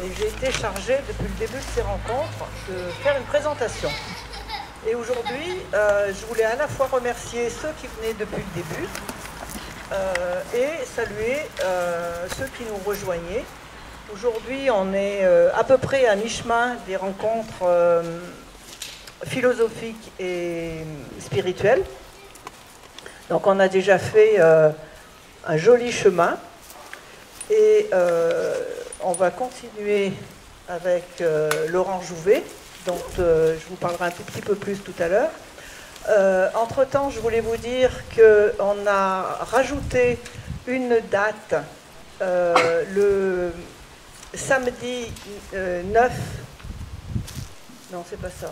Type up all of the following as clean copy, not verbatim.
Et j'ai été chargée depuis le début de ces rencontres de faire une présentation. Et aujourd'hui, je voulais à la fois remercier ceux qui venaient depuis le début et saluer ceux qui nous rejoignaient. Aujourd'hui, on est à peu près à mi-chemin des rencontres philosophiques et spirituelles. Donc on a déjà fait un joli chemin et on va continuer avec Laurent Jouvet, dont je vous parlerai un tout petit peu plus tout à l'heure. Entre-temps, je voulais vous dire qu'on a rajouté une date le samedi 9. Non, c'est pas ça.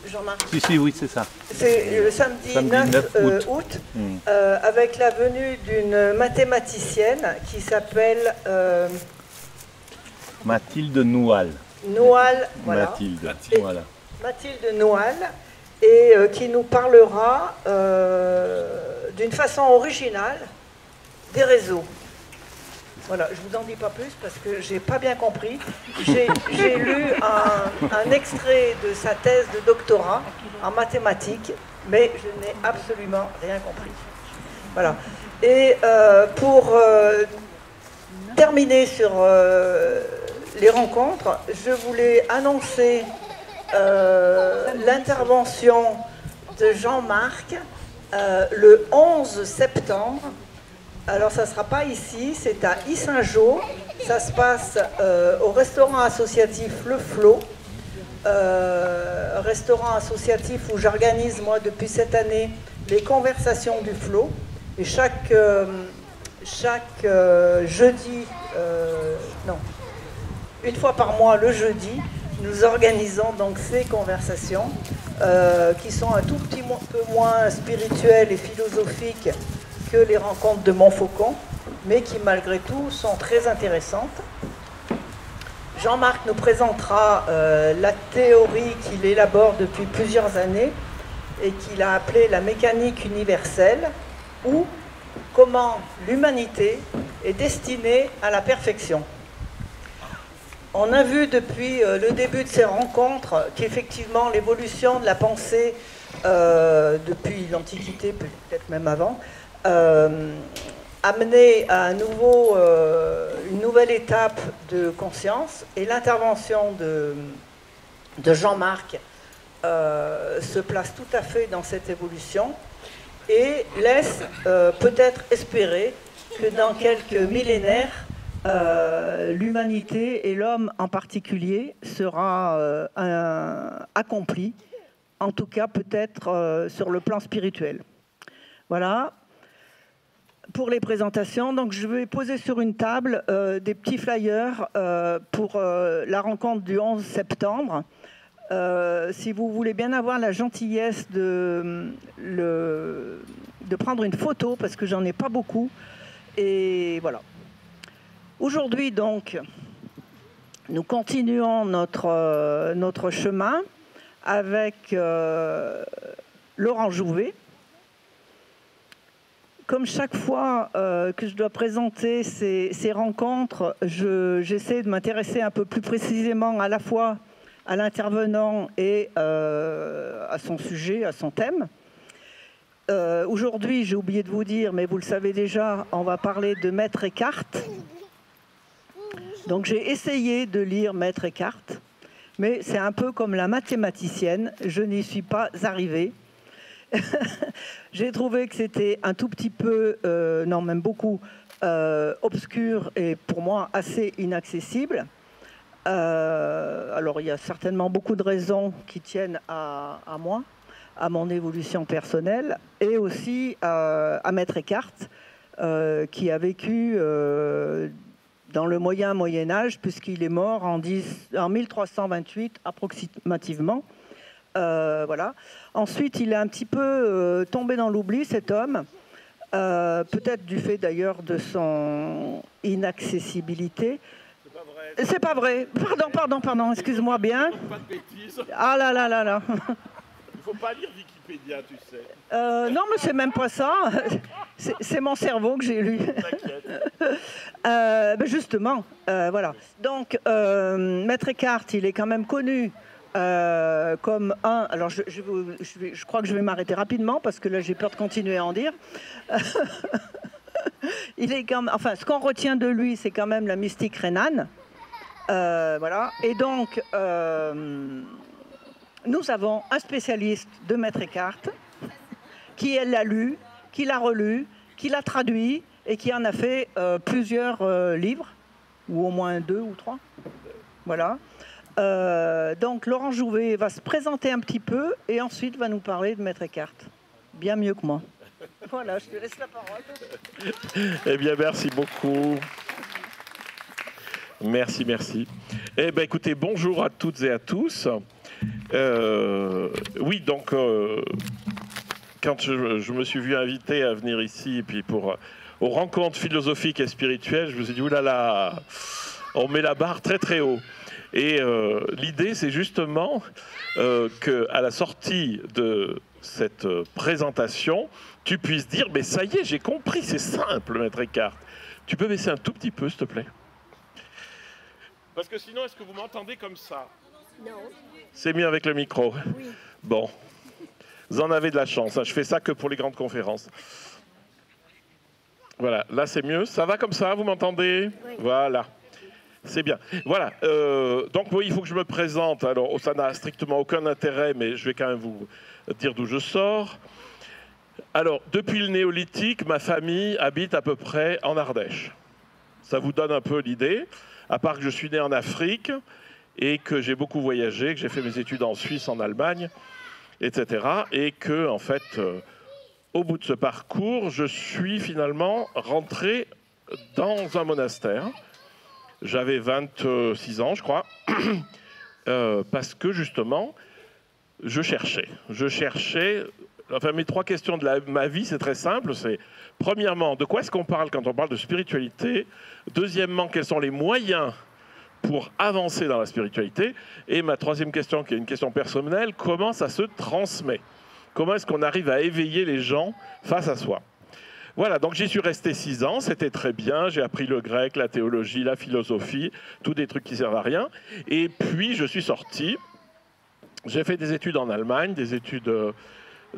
Jean-Marc. Si, oui, c'est ça. C'est le samedi 9 août, avec la venue d'une mathématicienne qui s'appelle Mathilde Noual. Noual, voilà. Mathilde Noual, et qui nous parlera d'une façon originale des réseaux. Voilà, je ne vous en dis pas plus parce que je n'ai pas bien compris. J'ai lu un extrait de sa thèse de doctorat en mathématiques, mais je n'ai absolument rien compris. Voilà. Et pour terminer sur les rencontres, je voulais annoncer l'intervention de Jean-Marc le 11 septembre. Alors, ça ne sera pas ici, c'est à Yssingeaux. Ça se passe au restaurant associatif Le Flot. Restaurant associatif où j'organise, moi, depuis cette année, les conversations du Flot. Et chaque jeudi, non, une fois par mois, le jeudi, nous organisons donc ces conversations qui sont un tout petit peu moins spirituelles et philosophiques que les rencontres de Montfaucon, mais qui malgré tout sont très intéressantes. Jean-Marc nous présentera la théorie qu'il élabore depuis plusieurs années et qu'il a appelée la mécanique universelle, ou comment l'humanité est destinée à la perfection. On a vu depuis le début de ces rencontres qu'effectivement l'évolution de la pensée depuis l'Antiquité, peut-être même avant, amené à une nouvelle étape de conscience, et l'intervention de Jean-Marc se place tout à fait dans cette évolution et laisse peut-être espérer que dans quelques millénaires, l'humanité et l'homme en particulier sera accompli, en tout cas peut-être sur le plan spirituel. Voilà. Pour les présentations, donc je vais poser sur une table des petits flyers pour la rencontre du 11 septembre. Si vous voulez bien avoir la gentillesse de prendre une photo, parce que j'en ai pas beaucoup. Et voilà. Aujourd'hui, donc, nous continuons notre chemin avec Laurent Jouvet. Comme chaque fois que je dois présenter ces rencontres, j'essaie de m'intéresser un peu plus précisément à la fois à l'intervenant et à son sujet, à son thème. Aujourd'hui, j'ai oublié de vous dire, mais vous le savez déjà, on va parler de Maître Eckhart. Donc j'ai essayé de lire Maître Eckhart, mais c'est un peu comme la mathématicienne, je n'y suis pas arrivée. J'ai trouvé que c'était un tout petit peu, non même beaucoup, obscur et pour moi assez inaccessible. Alors il y a certainement beaucoup de raisons qui tiennent à moi, à mon évolution personnelle, et aussi à Maître Eckhart, qui a vécu dans le Moyen Âge, puisqu'il est mort en 1328 approximativement. Voilà. Ensuite, il est un petit peu tombé dans l'oubli, cet homme, peut-être du fait d'ailleurs de son inaccessibilité. C'est pas vrai. Pardon, excuse-moi bien. Ah là là là là. ne faut pas lire Wikipédia, tu sais. Non, mais c'est même pas ça. C'est mon cerveau que j'ai lu. T'inquiète. Justement, voilà. Donc, Maître Eckhart, il est quand même connu comme un... Alors, je crois que je vais m'arrêter rapidement parce que là, j'ai peur de continuer à en dire. Il est quand même, enfin, ce qu'on retient de lui, c'est quand même la mystique rhénane. Voilà. Et donc, nous avons un spécialiste de Maître Eckhart qui l'a lu, qui l'a relu, qui l'a traduit et qui en a fait plusieurs livres, ou au moins 2 ou 3. Voilà. Donc, Laurent Jouvet va se présenter un petit peu et ensuite va nous parler de Maître Eckhart. Bien mieux que moi. Voilà, je te laisse la parole. Eh bien, merci beaucoup. Merci, merci. Eh bien, écoutez, bonjour à toutes et à tous. Oui, donc, quand je me suis vu invité à venir ici, et puis aux rencontres philosophiques et spirituelles, je me suis dit, oulala, on met la barre très très haut. Et l'idée, c'est justement qu'à la sortie de cette présentation, tu puisses dire, mais ça y est, j'ai compris, c'est simple, Maître Eckhart. Tu peux baisser un tout petit peu, s'il te plaît? Parce que sinon, est-ce que vous m'entendez comme ça? Non. C'est mieux avec le micro. Oui. Bon, vous en avez de la chance, hein. Je fais ça que pour les grandes conférences. Voilà, là c'est mieux. Ça va comme ça, vous m'entendez? Oui. Voilà. C'est bien. Voilà. Donc oui, il faut que je me présente. Alors, ça n'a strictement aucun intérêt, mais je vais quand même vous dire d'où je sors. Alors, depuis le néolithique, ma famille habite à peu près en Ardèche. Ça vous donne un peu l'idée. À part que je suis né en Afrique et que j'ai beaucoup voyagé, que j'ai fait mes études en Suisse, en Allemagne, etc. Et que, en fait, au bout de ce parcours, je suis finalement rentré dans un monastère. J'avais 26 ans, je crois, parce que justement, je cherchais. Enfin, mes 3 questions de ma vie, c'est très simple. C'est, premièrement, de quoi est-ce qu'on parle quand on parle de spiritualité? Deuxièmement, quels sont les moyens pour avancer dans la spiritualité? Et ma 3e question, qui est une question personnelle, comment ça se transmet? Comment est-ce qu'on arrive à éveiller les gens face à soi? Voilà, donc j'y suis resté 6 ans, c'était très bien, j'ai appris le grec, la théologie, la philosophie, tous des trucs qui servent à rien. Et puis je suis sorti, j'ai fait des études en Allemagne, des études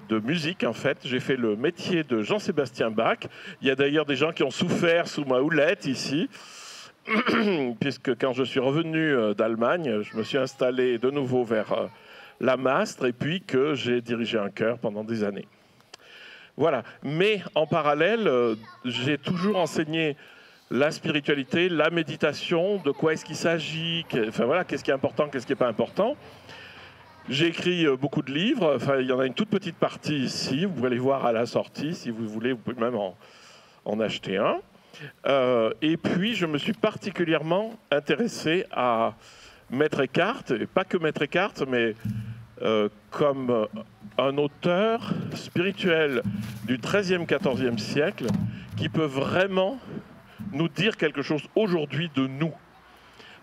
de musique en fait. J'ai fait le métier de Jean-Sébastien Bach. Il y a d'ailleurs des gens qui ont souffert sous ma houlette ici, puisque quand je suis revenu d'Allemagne, je me suis installé de nouveau vers la Mastre et puis que j'ai dirigé un chœur pendant des années. Voilà, mais en parallèle, j'ai toujours enseigné la spiritualité, la méditation, de quoi est-ce qu'il s'agit, enfin voilà, qu'est-ce qui est important, qu'est-ce qui n'est pas important. J'ai écrit beaucoup de livres, enfin il y en a une toute petite partie ici, vous pouvez les voir à la sortie, si vous voulez, vous pouvez même en acheter un. Et puis je me suis particulièrement intéressé à Maître Eckhart, et pas que Maître Eckhart, mais comme un auteur spirituel du XIIIe, XIVe siècle qui peut vraiment nous dire quelque chose aujourd'hui de nous.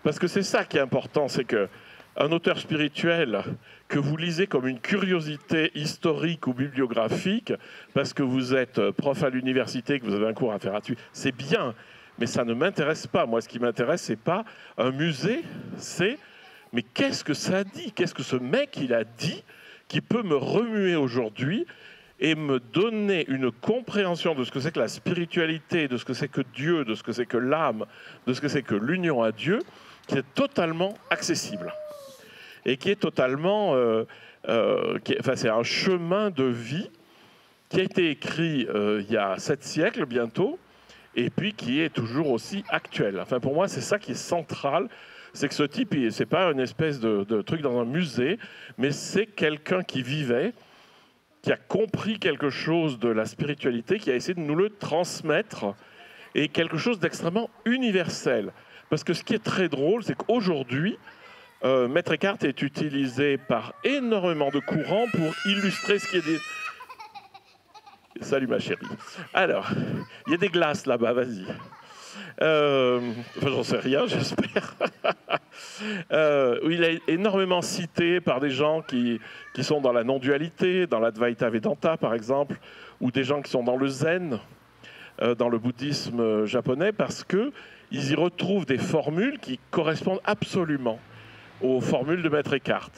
Parce que c'est ça qui est important, c'est qu'un auteur spirituel que vous lisez comme une curiosité historique ou bibliographique, parce que vous êtes prof à l'université, que vous avez un cours à faire là-dessus, c'est bien, mais ça ne m'intéresse pas. Moi, ce qui m'intéresse, c'est pas un musée, c'est mais qu'est-ce que ça dit? Qu'est-ce que ce mec, il a dit qui peut me remuer aujourd'hui et me donner une compréhension de ce que c'est que la spiritualité, de ce que c'est que Dieu, de ce que c'est que l'âme, de ce que c'est que l'union à Dieu, qui est totalement accessible. Et qui est totalement... enfin, c'est un chemin de vie qui a été écrit il y a 7 siècles bientôt, et puis qui est toujours aussi actuel. Enfin, pour moi, c'est ça qui est central. C'est que ce type, c'est pas une espèce de truc dans un musée, mais c'est quelqu'un qui vivait, qui a compris quelque chose de la spiritualité, qui a essayé de nous le transmettre, et quelque chose d'extrêmement universel. Parce que ce qui est très drôle, c'est qu'aujourd'hui, Maître Eckhart est utilisé par énormément de courants pour illustrer ce qui est des... Salut ma chérie. Alors, il y a des glaces là-bas, vas-y. Enfin, j'en sais rien, j'espère. où il est énormément cité par des gens qui sont dans la non-dualité, dans l'Advaita Vedanta par exemple, ou des gens qui sont dans le zen, dans le bouddhisme japonais, parce qu'ils y retrouvent des formules qui correspondent absolument aux formules de Maître Eckhart.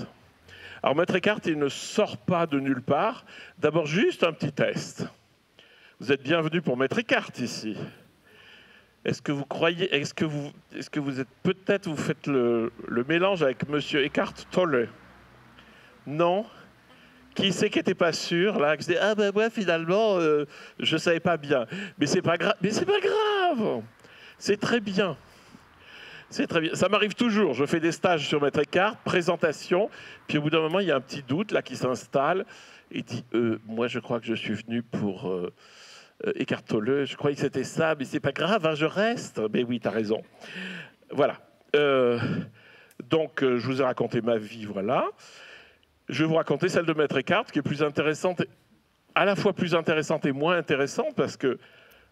Alors Maître Eckhart, il ne sort pas de nulle part. D'abord, juste un petit test. Vous êtes bienvenus pour Maître Eckhart ici. Est-ce que vous croyez, est-ce que vous êtes peut-être, vous faites le mélange avec Monsieur Eckhart Tolle? Non? Qui c'est qui n'était pas sûr là, qui se dit ah ben ouais finalement je savais pas bien. Mais c'est pas grave. Mais c'est pas grave. C'est très bien. C'est très bien. Ça m'arrive toujours. Je fais des stages sur Maître Eckhart, présentation, puis au bout d'un moment il y a un petit doute là qui s'installe. Il dit moi je crois que je suis venu pour Eckhart Tolle. Je croyais que c'était ça, mais c'est pas grave. Hein, je reste. Mais oui, tu as raison. Voilà. Donc je vous ai raconté ma vie. Voilà. Je vais vous raconter celle de Maître Eckhart, qui est plus intéressante, à la fois plus intéressante et moins intéressante, parce que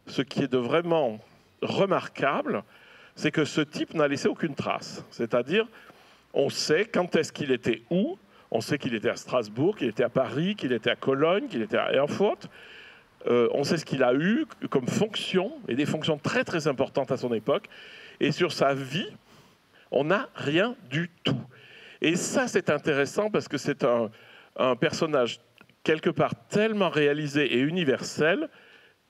ce qui est de vraiment remarquable, c'est que ce type n'a laissé aucune trace. C'est-à-dire, on sait quand est-ce qu'il était où, on sait qu'il était à Strasbourg, qu'il était à Paris, qu'il était à Cologne, qu'il était à Erfurt. On sait ce qu'il a eu comme fonction, et des fonctions très très importantes à son époque. Et sur sa vie, on n'a rien du tout. Et ça, c'est intéressant parce que c'est un personnage quelque part tellement réalisé et universel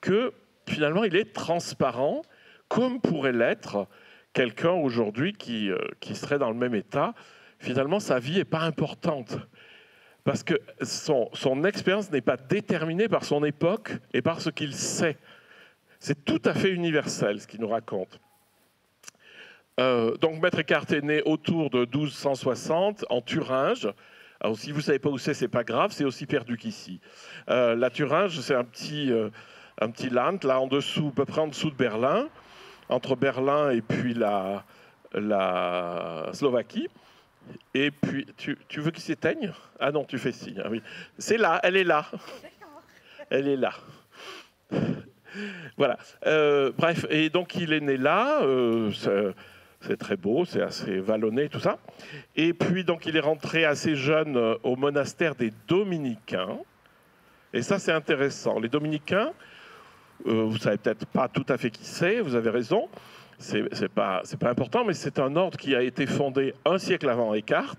que finalement, il est transparent, comme pourrait l'être quelqu'un aujourd'hui qui serait dans le même état. Finalement, sa vie n'est pas importante parce que son expérience n'est pas déterminée par son époque et par ce qu'il sait. C'est tout à fait universel, ce qu'il nous raconte. Donc Maître Eckhart est né autour de 1260 en Thuringe. Alors si vous ne savez pas où c'est pas grave, c'est aussi perdu qu'ici. La Thuringe, c'est un petit land, là en dessous, à peu près en dessous de Berlin, entre Berlin et puis la Slovaquie. Et puis, tu veux qu'il s'éteigne? Ah non, tu fais signe. Ah oui. C'est là, elle est là. Elle est là. Voilà. Bref, et donc il est né là. C'est très beau, c'est assez vallonné, tout ça. Et puis, donc, il est rentré assez jeune au monastère des Dominicains. Et ça, c'est intéressant. Les Dominicains, vous ne savez peut-être pas tout à fait qui c'est, vous avez raison. C'est pas important, mais c'est un ordre qui a été fondé un siècle avant Eckhart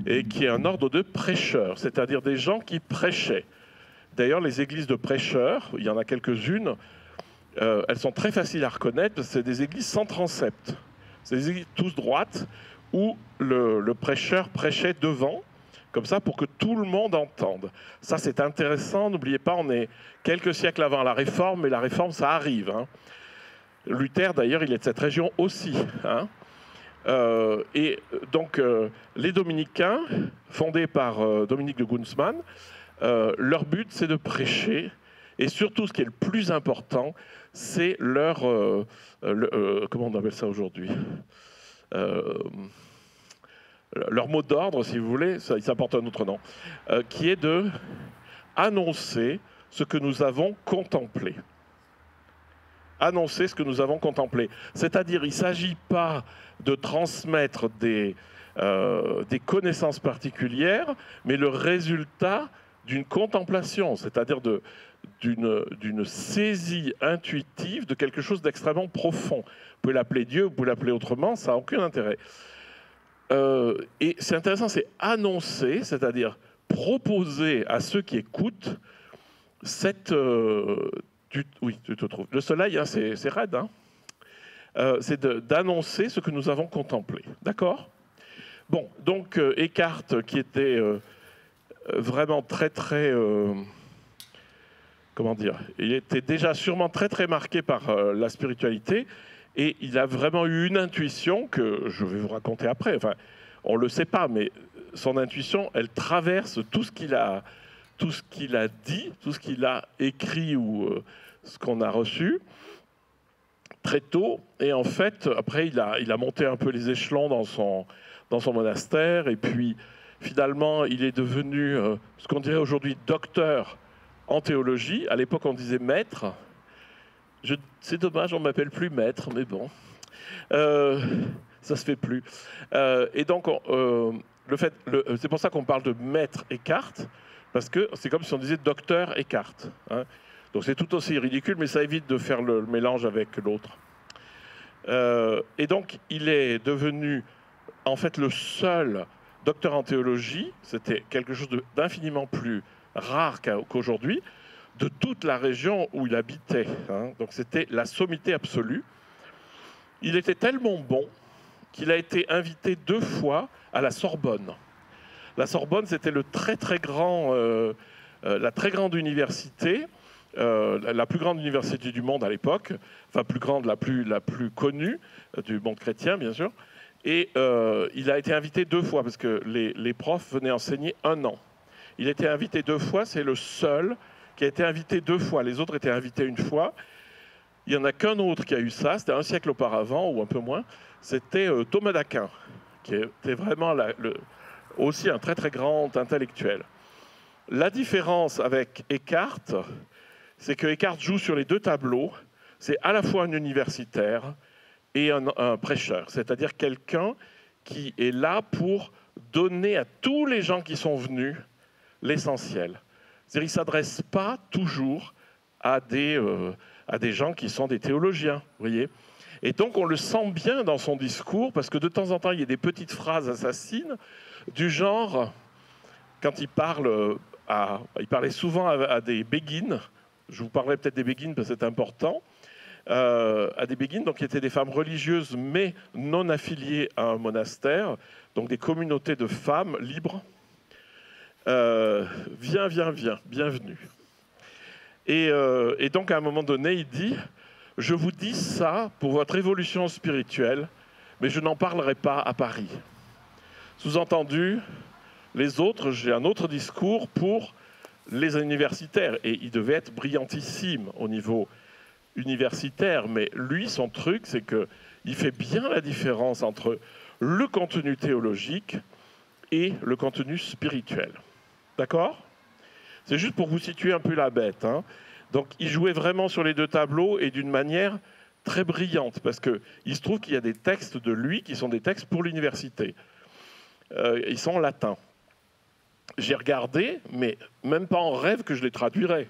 et qui est un ordre de prêcheurs, c'est-à-dire des gens qui prêchaient. D'ailleurs, les églises de prêcheurs, il y en a quelques-unes, elles sont très faciles à reconnaître parce que c'est des églises sans transept. C'est des églises tous droites où le prêcheur prêchait devant, comme ça, pour que tout le monde entende. Ça, c'est intéressant. N'oubliez pas, on est quelques siècles avant la Réforme, mais la Réforme, ça arrive. Hein. Luther, d'ailleurs, il est de cette région aussi. Hein. Et donc, les Dominicains, fondés par Dominique de Guzman, leur but, c'est de prêcher. Et surtout, ce qui est le plus important, c'est leur... comment on appelle ça aujourd'hui leur mot d'ordre, si vous voulez, ça porte un autre nom, qui est de annoncer ce que nous avons contemplé. Annoncer ce que nous avons contemplé. C'est-à-dire, il ne s'agit pas de transmettre des connaissances particulières, mais le résultat d'une contemplation, c'est-à-dire d'une saisie intuitive de quelque chose d'extrêmement profond. Vous pouvez l'appeler Dieu, vous pouvez l'appeler autrement, ça n'a aucun intérêt. Et c'est intéressant, c'est annoncer, c'est-à-dire proposer à ceux qui écoutent cette... oui, tu te trouves. Le soleil, hein, c'est raide. Hein, c'est d'annoncer ce que nous avons contemplé. D'accord? Bon, donc Eckhart, qui était vraiment très, très... comment dire? Il était déjà sûrement très, très marqué par la spiritualité. Et il a vraiment eu une intuition que je vais vous raconter après. Enfin, on ne le sait pas, mais son intuition, elle traverse tout ce qu'il a dit, tout ce qu'il a écrit ou ce qu'on a reçu très tôt. Et en fait, après, il a monté un peu les échelons dans son monastère. Et puis, finalement, il est devenu ce qu'on dirait aujourd'hui docteur en théologie. À l'époque, on disait maître. C'est dommage, on ne m'appelle plus maître, mais bon. ça se fait plus. Et donc, c'est pour ça qu'on parle de maître Eckhart, parce que c'est comme si on disait docteur Eckhart. Hein. Donc c'est tout aussi ridicule, mais ça évite de faire le mélange avec l'autre. Et donc, il est devenu, en fait, le seul docteur en théologie, c'était quelque chose d'infiniment plus rare qu'aujourd'hui, de toute la région où il habitait. Hein. Donc c'était la sommité absolue. Il était tellement bon qu'il a été invité 2 fois à la Sorbonne. La Sorbonne, c'était la très grande université, la plus grande université du monde à l'époque, enfin plus grande, la plus connue du monde chrétien, bien sûr. Et il a été invité 2 fois, parce que les profs venaient enseigner 1 an. Il a été invité 2 fois, c'est le seul qui a été invité 2 fois. Les autres étaient invités 1 fois. Il n'y en a qu'un autre qui a eu ça, c'était 1 siècle auparavant, ou un peu moins. C'était Thomas d'Aquin, qui était vraiment aussi un très très grand intellectuel. La différence avec Eckhart, c'est que Eckhart joue sur les 2 tableaux. C'est à la fois un universitaire et un prêcheur, c'est-à-dire quelqu'un qui est là pour donner à tous les gens qui sont venus l'essentiel. C'est-à-dire qu'il ne s'adresse pas toujours à des gens qui sont des théologiens, vous voyez. Et donc on le sent bien dans son discours, parce que de temps en temps, il y a des petites phrases assassines, du genre, quand il parlait souvent à des béguines, je vous parlerai peut-être des béguines parce que c'est important, à des béguines, donc qui étaient des femmes religieuses mais non affiliées à un monastère, donc des communautés de femmes libres. Viens, bienvenue. Et donc à un moment donné, il dit, je vous dis ça pour votre évolution spirituelle, mais je n'en parlerai pas à Paris. Sous-entendu, les autres, j'ai un autre discours pour les universitaires, et il devait être brillantissime au niveau universitaire, mais lui, son truc, c'est qu'il fait bien la différence entre le contenu théologique et le contenu spirituel. D'accord ? C'est juste pour vous situer un peu la bête. Hein. Donc, il jouait vraiment sur les 2 tableaux et d'une manière très brillante, parce qu'il se trouve qu'il y a des textes de lui qui sont des textes pour l'université. Ils sont en latin. J'ai regardé, mais même pas en rêve que je les traduirais.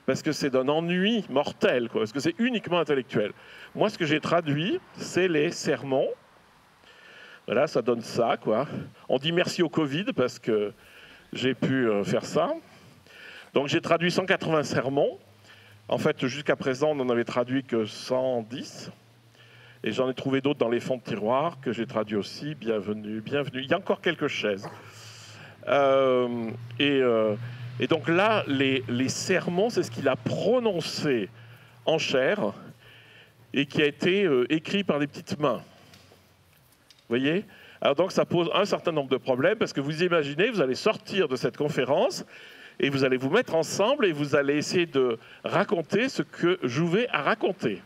Parce que c'est d'un ennui mortel, quoi, parce que c'est uniquement intellectuel. Moi, ce que j'ai traduit, c'est les sermons. Voilà, ça donne ça, quoi. On dit merci au Covid, parce que j'ai pu faire ça. Donc j'ai traduit 180 sermons. En fait, jusqu'à présent, on n'en avait traduit que 110. Et j'en ai trouvé d'autres dans les fonds de tiroir, que j'ai traduit aussi. Bienvenue. Il y a encore quelques chaises. Et donc là, les sermons, c'est ce qu'il a prononcé en chair et qui a été écrit par des petites mains. Vous voyez ? Alors donc ça pose un certain nombre de problèmes, parce que vous imaginez, vous allez sortir de cette conférence et vous allez vous mettre ensemble et vous allez essayer de raconter ce que Jouvet a raconté.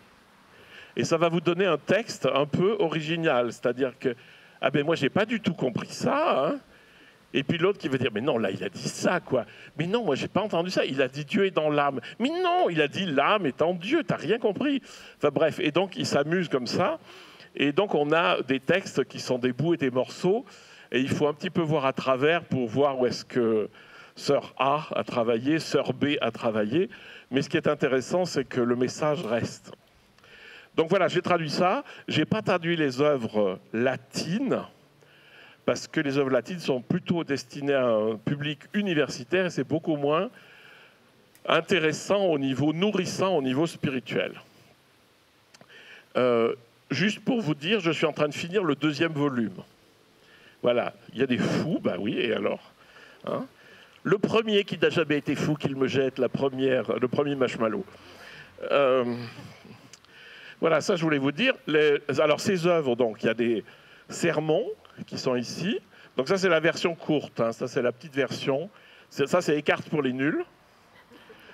Et ça va vous donner un texte un peu original, c'est-à-dire que « Ah ben moi, j'ai pas du tout compris ça hein !» Et puis l'autre qui va dire, mais non, là, il a dit ça, quoi. Mais non, moi, j'ai pas entendu ça. Il a dit Dieu est dans l'âme. Mais non, il a dit l'âme est en Dieu. T'as rien compris. Enfin bref, et donc, il s'amuse comme ça. Et donc, on a des textes qui sont des bouts et des morceaux. Et il faut un petit peu voir à travers pour voir où est-ce que sœur A a travaillé, sœur B a travaillé. Mais ce qui est intéressant, c'est que le message reste. Donc voilà, j'ai traduit ça. J'ai pas traduit les œuvres latines, parce que les œuvres latines sont plutôt destinées à un public universitaire et c'est beaucoup moins intéressant nourrissant au niveau spirituel. Juste pour vous dire, je suis en train de finir le 2e volume. Voilà, il y a des fous, bah oui, et alors hein, le premier qui n'a jamais été fou, qu'il me jette, le premier marshmallow. Voilà, ça je voulais vous dire. Alors ces œuvres, donc, il y a des sermons qui sont ici. Donc ça, c'est la version courte. Hein. Ça, c'est la petite version. Ça, c'est Eckhart pour les nuls.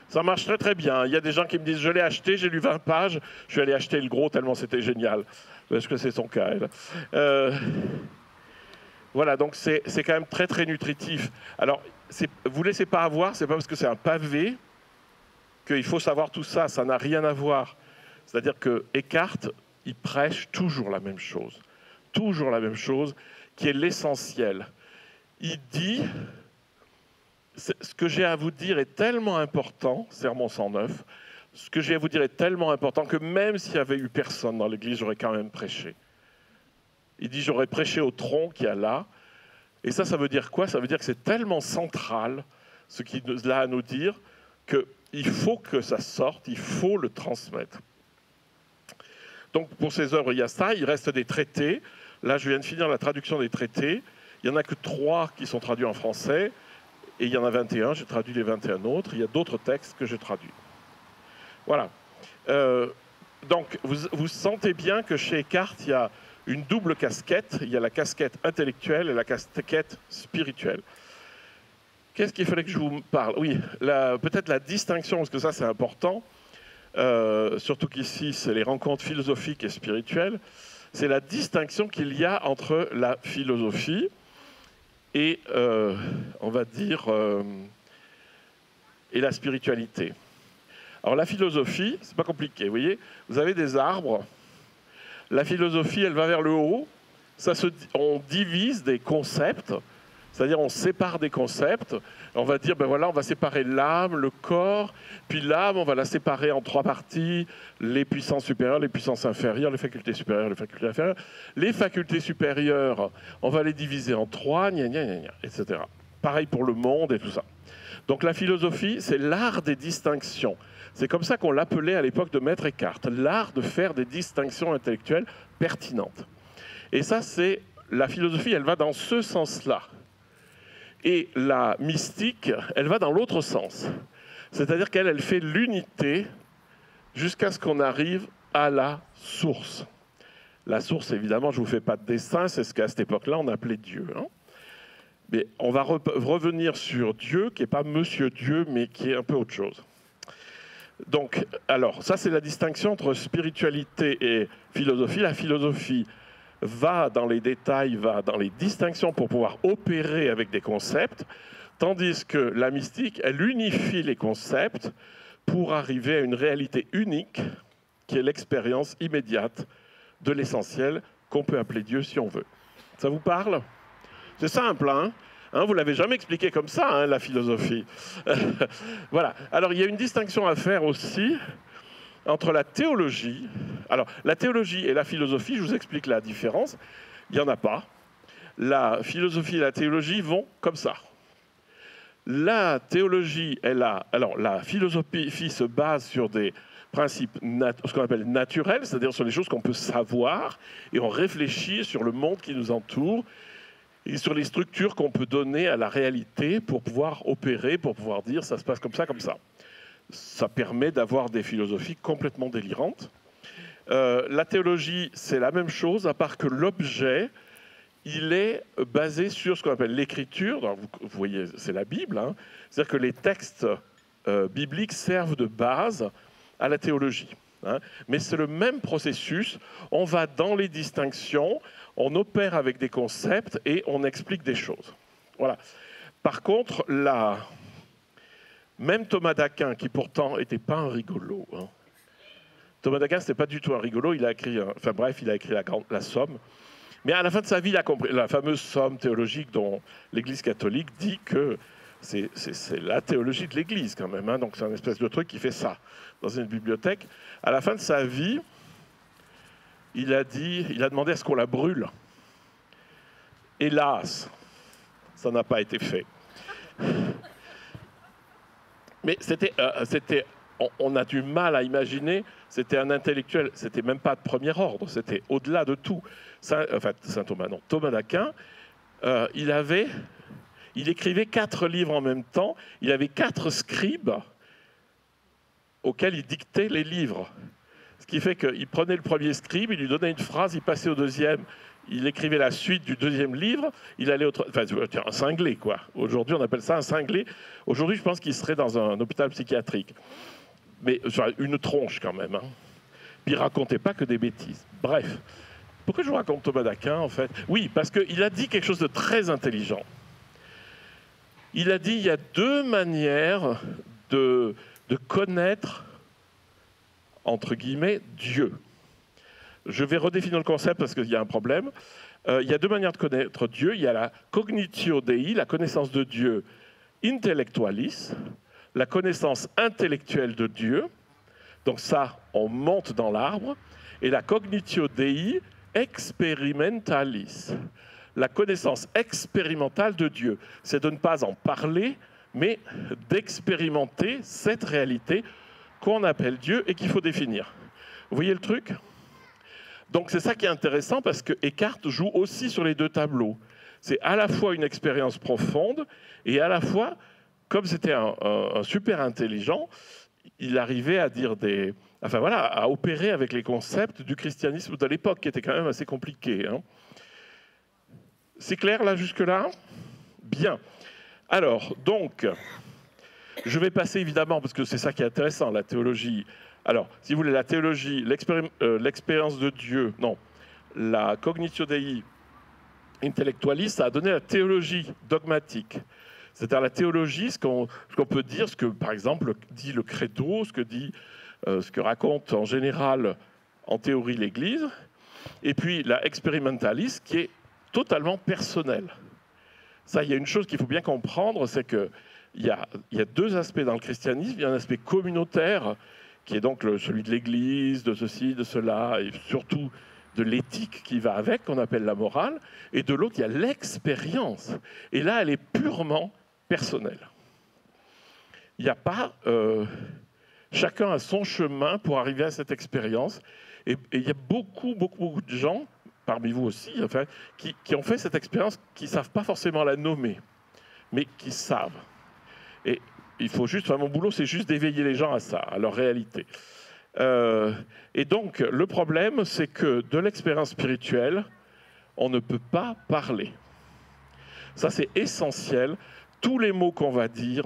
Ça marche très, très bien. Il y a des gens qui me disent, je l'ai acheté, j'ai lu 20 pages. Je suis allé acheter le gros tellement c'était génial. Parce que c'est son cas, elle. Voilà, donc c'est quand même très, très nutritif. Alors, vous ne laissez pas avoir, c'est pas parce que c'est un pavé qu'il faut savoir tout ça. Ça n'a rien à voir. C'est-à-dire que Eckhart, il prêche toujours la même chose. toujours la même chose, qui est l'essentiel. Il dit, ce que j'ai à vous dire est tellement important, Sermon 109, ce que j'ai à vous dire est tellement important que même s'il n'y avait eu personne dans l'église, j'aurais quand même prêché. Il dit, j'aurais prêché au tronc qu'il y a là. Et ça veut dire quoi? Ça veut dire que c'est tellement central, ce qu'il a à nous dire, qu'il faut que ça sorte, il faut le transmettre. Donc pour ces œuvres, il y a ça, il reste des traités. Là, je viens de finir la traduction des traités. Il n'y en a que 3 qui sont traduits en français, et il y en a 21, j'ai traduit les 21 autres. Il y a d'autres textes que j'ai traduits. Voilà. Donc, vous sentez bien que chez Eckhart, il y a une double casquette. Il y a la casquette intellectuelle et la casquette spirituelle. Qu'est-ce qu'il fallait que je vous parle? Oui, peut-être la distinction, parce que ça, c'est important. Surtout qu'ici, c'est les rencontres philosophiques et spirituelles. C'est la distinction qu'il y a entre la philosophie et, on va dire, et la spiritualité. Alors la philosophie, c'est pas compliqué, vous voyez, vous avez des arbres, la philosophie, elle va vers le haut, on divise des concepts, c'est-à-dire on sépare des concepts, on va dire, ben voilà, on va séparer l'âme, le corps, puis l'âme, on va la séparer en 3 parties, les puissances supérieures, les puissances inférieures, les facultés supérieures, les facultés inférieures. Les facultés supérieures, on va les diviser en 3, etc. Pareil pour le monde et tout ça. Donc la philosophie, c'est l'art des distinctions. C'est comme ça qu'on l'appelait à l'époque de Maître Eckhart, l'art de faire des distinctions intellectuelles pertinentes. Et ça, c'est la philosophie, elle va dans ce sens-là. Et la mystique, elle va dans l'autre sens. C'est-à-dire qu'elle fait l'unité jusqu'à ce qu'on arrive à la source. La source, évidemment, je ne vous fais pas de dessin, c'est ce qu'à cette époque-là, on appelait Dieu. Hein. Mais on va revenir sur Dieu, qui n'est pas Monsieur Dieu, mais qui est un peu autre chose. Donc, alors, ça c'est la distinction entre spiritualité et philosophie. La philosophie va dans les détails, va dans les distinctions pour pouvoir opérer avec des concepts, tandis que la mystique, elle unifie les concepts pour arriver à une réalité unique, qui est l'expérience immédiate de l'essentiel, qu'on peut appeler Dieu si on veut. Ça vous parle? C'est simple, hein? Vous ne l'avez jamais expliqué comme ça, hein, la philosophie. Voilà. Alors, il y a une distinction à faire aussi entre la théologie. Alors, la théologie et la philosophie, je vous explique la différence. Il n'y en a pas. La philosophie et la théologie vont comme ça. La théologie, alors, la philosophie se base sur des principes, ce qu'on appelle naturels, c'est-à-dire sur les choses qu'on peut savoir, et on réfléchit sur le monde qui nous entoure, et sur les structures qu'on peut donner à la réalité pour pouvoir opérer, pour pouvoir dire ça se passe comme ça, comme ça. Ça permet d'avoir des philosophies complètement délirantes. La théologie, c'est la même chose, à part que l'objet, il est basé sur ce qu'on appelle l'écriture. Vous voyez, c'est la Bible. Hein. C'est-à-dire que les textes bibliques servent de base à la théologie. Hein. Mais c'est le même processus. On va dans les distinctions, on opère avec des concepts et on explique des choses. Voilà. Par contre, même Thomas d'Aquin, qui pourtant n'était pas un rigolo, hein. Thomas d'Aquin, ce n'était pas du tout un rigolo, il a écrit la Somme. Mais à la fin de sa vie, il a compris la fameuse Somme théologique dont l'Église catholique dit que c'est la théologie de l'Église quand même. Hein. Donc c'est un espèce de truc qui fait ça dans une bibliothèque. À la fin de sa vie, il a demandé à ce qu'on la brûle. Hélas, ça n'a pas été fait. Mais on a du mal à imaginer, c'était un intellectuel, c'était même pas de premier ordre, c'était au-delà de tout. Thomas d'Aquin, il écrivait 4 livres en même temps, il avait 4 scribes auxquels il dictait les livres. Ce qui fait qu'il prenait le premier scribe, il lui donnait une phrase, il passait au deuxième, il écrivait la suite du deuxième livre, il allait un cinglé, quoi. Aujourd'hui, on appelle ça un cinglé. Aujourd'hui, je pense qu'il serait dans un hôpital psychiatrique. Mais une tronche, quand même. Hein. Puis il ne racontait pas que des bêtises. Bref. Pourquoi je vous raconte Thomas d'Aquin, en fait? Oui, parce qu'il a dit quelque chose de très intelligent. Il a dit il y a 2 manières de connaître, entre guillemets, Dieu. je vais redéfinir le concept parce qu'il y a un problème. Il y a deux manières de connaître Dieu. Il y a la cognitio Dei, la connaissance de Dieu intellectualis, la connaissance intellectuelle de Dieu. Donc ça, on monte dans l'arbre. Et la cognitio Dei experimentalis, la connaissance expérimentale de Dieu. C'est de ne pas en parler, mais d'expérimenter cette réalité qu'on appelle Dieu et qu'il faut définir. Vous voyez le truc? Donc c'est ça qui est intéressant parce que Eckhart joue aussi sur les deux tableaux. C'est à la fois une expérience profonde et à la fois, comme c'était un super intelligent, il arrivait à dire enfin voilà, à opérer avec les concepts du christianisme de l'époque, qui était quand même assez compliqué. Hein. C'est clair là jusque-là? Bien. Alors, donc, je vais passer évidemment, parce que c'est ça qui est intéressant, la théologie. Alors, si vous voulez, la théologie, l'expérience de Dieu, non, la cognitio Dei intellectualis, ça a donné la théologie dogmatique. C'est-à-dire la théologie, ce qu'on peut dire, ce que, par exemple, dit le credo, ce que raconte en général, en théorie, l'Église, et puis la expérimentalis, qui est totalement personnelle. Ça, il y a une chose qu'il faut bien comprendre, c'est qu'il y a deux aspects dans le christianisme. Il y a un aspect communautaire, qui est donc celui de l'Église, de ceci, de cela, et surtout de l'éthique qui va avec, qu'on appelle la morale, et de l'autre, il y a l'expérience. Et là, elle est purement personnelle. Il n'y a pas... chacun a son chemin pour arriver à cette expérience, et il y a beaucoup de gens, parmi vous aussi, enfin, qui ont fait cette expérience, qui ne savent pas forcément la nommer, mais qui savent. Et il faut juste, mon boulot, c'est juste d'éveiller les gens à ça, à leur réalité. Et donc, le problème, c'est que de l'expérience spirituelle, on ne peut pas parler. Ça, c'est essentiel. Tous les mots qu'on va dire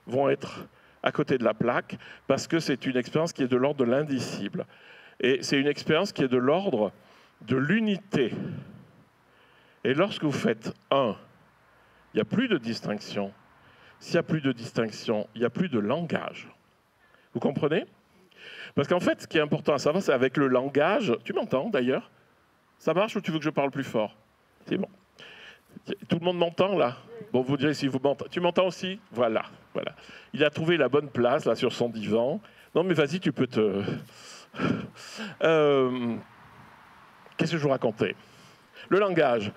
vont être à côté de la plaque, parce que c'est une expérience qui est de l'ordre de l'indicible. Et c'est une expérience qui est de l'ordre de l'unité. Et lorsque vous faites un, il n'y a plus de distinction. S'il n'y a plus de distinction, il n'y a plus de langage. Vous comprenez? Parce qu'en fait, ce qui est important à savoir, c'est avec le langage... Tu m'entends d'ailleurs? Ça marche ou tu veux que je parle plus fort? C'est bon. Tout le monde m'entend là? Bon, vous direz si vous m'entendez. Tu m'entends aussi? Voilà. Il a trouvé la bonne place là sur son divan. Non mais vas-y, tu peux te... Qu'est-ce que je vous racontais? Le langage.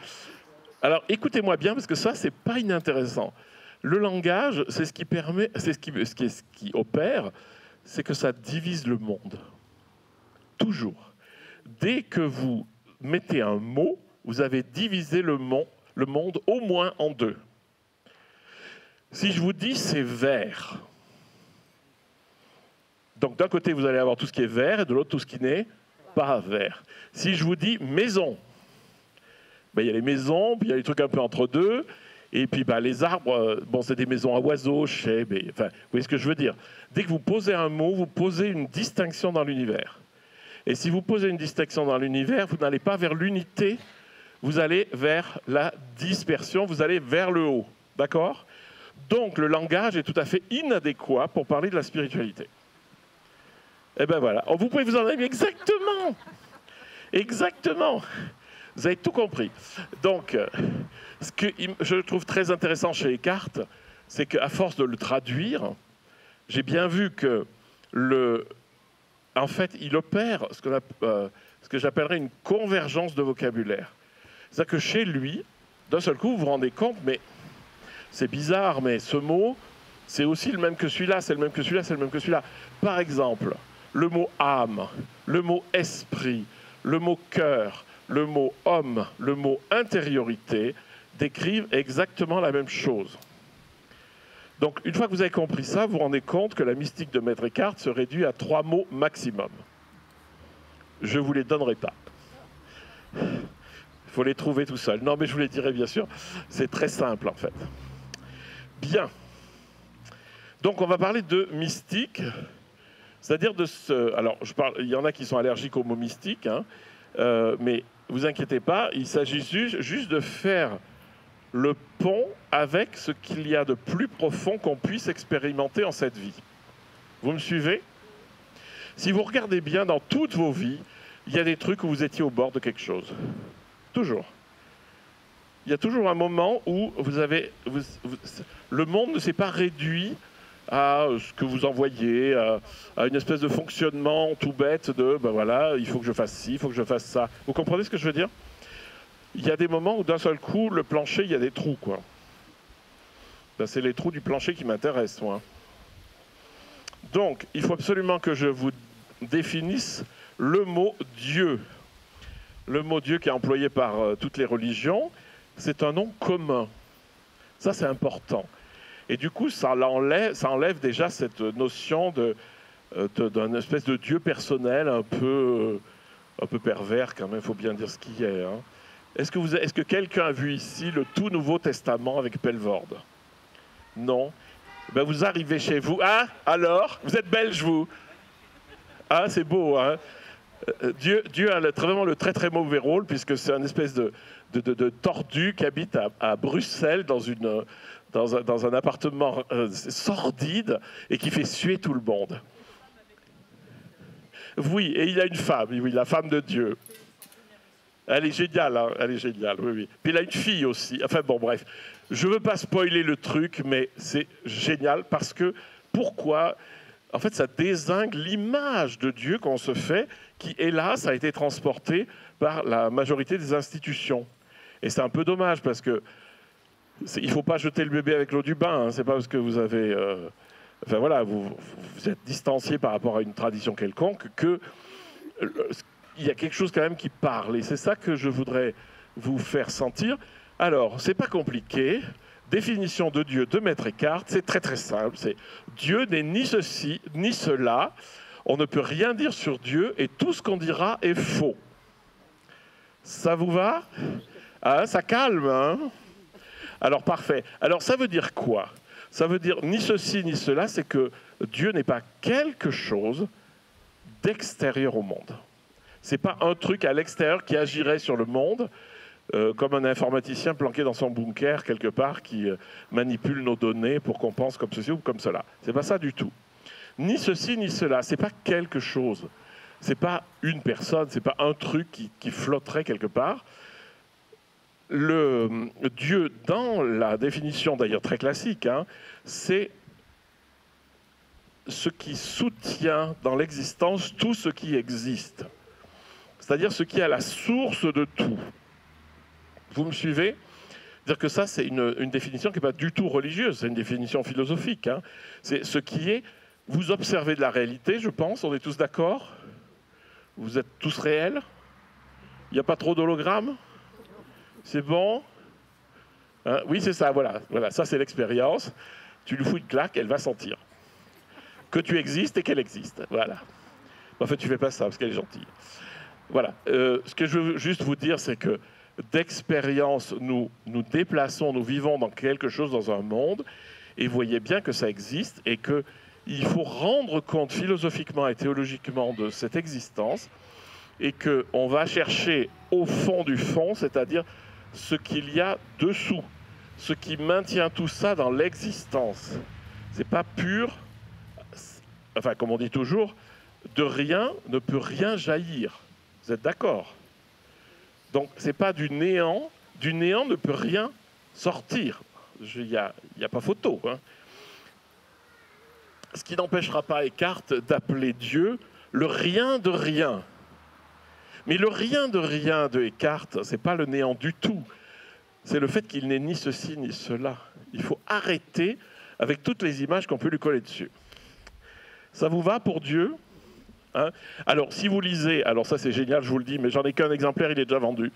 Alors écoutez-moi bien parce que ça, c'est pas inintéressant. Le langage, c'est ce qui permet, c'est ce qui opère, c'est que ça divise le monde. Toujours. Dès que vous mettez un mot, vous avez divisé le monde au moins en deux. Si je vous dis c'est vert, donc d'un côté vous allez avoir tout ce qui est vert et de l'autre tout ce qui n'est pas vert. Si je vous dis maison, il y a les maisons, puis il y a les trucs un peu entre deux, et puis les arbres, c'est des maisons à oiseaux, chais, enfin, vous voyez ce que je veux dire. Dès que vous posez un mot, vous posez une distinction dans l'univers. Et si vous posez une distinction dans l'univers, vous n'allez pas vers l'unité, vous allez vers la dispersion, vous allez vers le haut. D'accord? Donc le langage est tout à fait inadéquat pour parler de la spiritualité. Et ben voilà, vous pouvez vous en aller exactement. Exactement. Vous avez tout compris. Donc, ce que je trouve très intéressant chez Eckhart, c'est qu'à force de le traduire, j'ai bien vu que en fait, il opère ce que j'appellerais une convergence de vocabulaire. C'est-à-dire que chez lui, d'un seul coup, vous vous rendez compte, mais c'est bizarre, mais ce mot, c'est aussi le même que celui-là, c'est le même que celui-là, c'est le même que celui-là. Par exemple, le mot âme, le mot esprit, le mot cœur, le mot homme, le mot intériorité décrivent exactement la même chose. Donc, une fois que vous avez compris ça, vous vous rendez compte que la mystique de Maître Eckhart se réduit à 3 mots maximum. Je ne vous les donnerai pas. Il faut les trouver tout seul. Non, mais je vous les dirai bien sûr. C'est très simple, en fait. Bien. Donc, on va parler de mystique. C'est-à-dire de ce... Alors, il y en a qui sont allergiques au mot mystique, hein, mais vous inquiétez pas, il s'agit juste de faire le pont avec ce qu'il y a de plus profond qu'on puisse expérimenter en cette vie. Vous me suivez? Si vous regardez bien dans toutes vos vies, il y a des trucs où vous étiez au bord de quelque chose. Toujours. Il y a toujours un moment où le monde ne s'est pas réduit à ce que vous envoyez, à une espèce de fonctionnement tout bête de, ben voilà, il faut que je fasse ci, il faut que je fasse ça. Vous comprenez ce que je veux dire? Il y a des moments où d'un seul coup, le plancher, il y a des trous, quoi. Ben, c'est les trous du plancher qui m'intéressent, moi. Donc, il faut absolument que je vous définisse le mot Dieu. Le mot Dieu qui est employé par toutes les religions, c'est un nom commun. Ça, c'est important. Et du coup, ça enlève déjà cette notion d'un espèce de Dieu personnel un peu pervers, quand même, il faut bien dire ce qu'il est. Hein. Est-ce que quelqu'un a vu ici le tout Nouveau Testament avec Pelvoorde? Non. Ben, vous arrivez chez vous. Ah, alors, vous êtes belge, vous? Ah, c'est beau, hein? Dieu a vraiment le très très mauvais rôle, puisque c'est une espèce de tordu qui habite à Bruxelles dans un appartement sordide et qui fait suer tout le monde. Oui, et il a une femme, oui, la femme de Dieu. Elle est géniale, hein, elle est géniale, oui, oui. Puis il a une fille aussi. Enfin bon, bref. Je ne veux pas spoiler le truc, mais c'est génial parce que, pourquoi? En fait, ça dézingue l'image de Dieu qu'on se fait, qui, hélas, a été transportée par la majorité des institutions. Et c'est un peu dommage parce que il ne faut pas jeter le bébé avec l'eau du bain. Hein. C'est pas parce que vous avez, enfin voilà, vous êtes distancié par rapport à une tradition quelconque que il y a quelque chose quand même qui parle. Et c'est ça que je voudrais vous faire sentir. Alors, c'est pas compliqué. Définition de Dieu de Maître Eckhart, c'est très très simple. C'est Dieu n'est ni ceci ni cela. On ne peut rien dire sur Dieu et tout ce qu'on dira est faux. Ça vous va? Ah, ça calme, hein? Alors parfait. Alors ça veut dire quoi? Ça veut dire ni ceci ni cela, c'est que Dieu n'est pas quelque chose d'extérieur au monde. C'est pas un truc à l'extérieur qui agirait sur le monde, comme un informaticien planqué dans son bunker quelque part qui manipule nos données pour qu'on pense comme ceci ou comme cela. C'est pas ça du tout. Ni ceci ni cela. C'est pas quelque chose. C'est pas une personne. C'est pas un truc qui flotterait quelque part. Le Dieu, dans la définition d'ailleurs très classique, hein, c'est ce qui soutient dans l'existence tout ce qui existe. C'est-à-dire ce qui est à la source de tout. Vous me suivez? C'est-à-dire que ça, c'est une définition qui n'est pas du tout religieuse, c'est une définition philosophique. Hein. C'est ce qui est... Vous observez de la réalité, je pense, on est tous d'accord? Vous êtes tous réels? Il n'y a pas trop d'hologrammes? C'est bon? Hein? Oui, c'est ça, voilà. Ça, c'est l'expérience. Tu lui fous une claque, elle va sentir que tu existes et qu'elle existe. Voilà. En fait, tu ne fais pas ça parce qu'elle est gentille. Voilà. Ce que je veux juste vous dire, c'est que d'expérience, nous déplaçons, nous vivons dans quelque chose, dans un monde, et vous voyez bien que ça existe et qu'il faut rendre compte philosophiquement et théologiquement de cette existence et qu'on va chercher au fond du fond, c'est-à-dire ce qu'il y a dessous, ce qui maintient tout ça dans l'existence. C'est pas pur, enfin comme on dit toujours, de rien ne peut rien jaillir. Vous êtes d'accord? Donc c'est pas du néant ne peut rien sortir. Il n'y a pas photo. Hein. Ce qui n'empêchera pas Eckhart d'appeler Dieu le rien de rien. Mais le rien de rien de Eckhart, ce n'est pas le néant du tout. C'est le fait qu'il n'est ni ceci ni cela. Il faut arrêter avec toutes les images qu'on peut lui coller dessus. Ça vous va pour Dieu? Hein? Alors, si vous lisez, alors ça c'est génial, je vous le dis, mais j'en ai qu'un exemplaire, il est déjà vendu.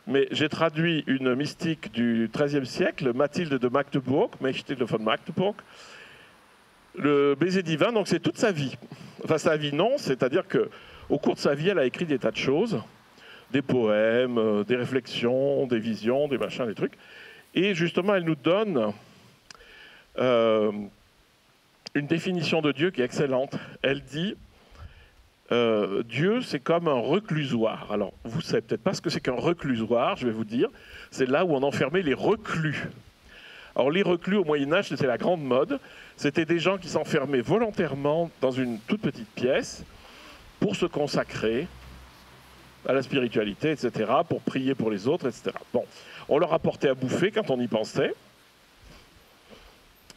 Mais j'ai traduit une mystique du XIIIe siècle, Mathilde de Magdebourg, Mechtilde von Magdebourg, le baiser divin, donc c'est toute sa vie. Enfin, sa vie, non, c'est-à-dire qu'au cours de sa vie, elle a écrit des tas de choses, des poèmes, des réflexions, des visions, des machins, des trucs. Et justement, elle nous donne une définition de Dieu qui est excellente. Elle dit Dieu, c'est comme un reclusoire. Alors, vous ne savez peut-être pas ce que c'est qu'un reclusoire, je vais vous dire. C'est là où on enfermait les reclus. Alors, les reclus, au Moyen-Âge, c'était la grande mode. C'était des gens qui s'enfermaient volontairement dans une toute petite pièce pour se consacrer à la spiritualité, etc., pour prier pour les autres, etc. Bon, on leur apportait à bouffer quand on y pensait.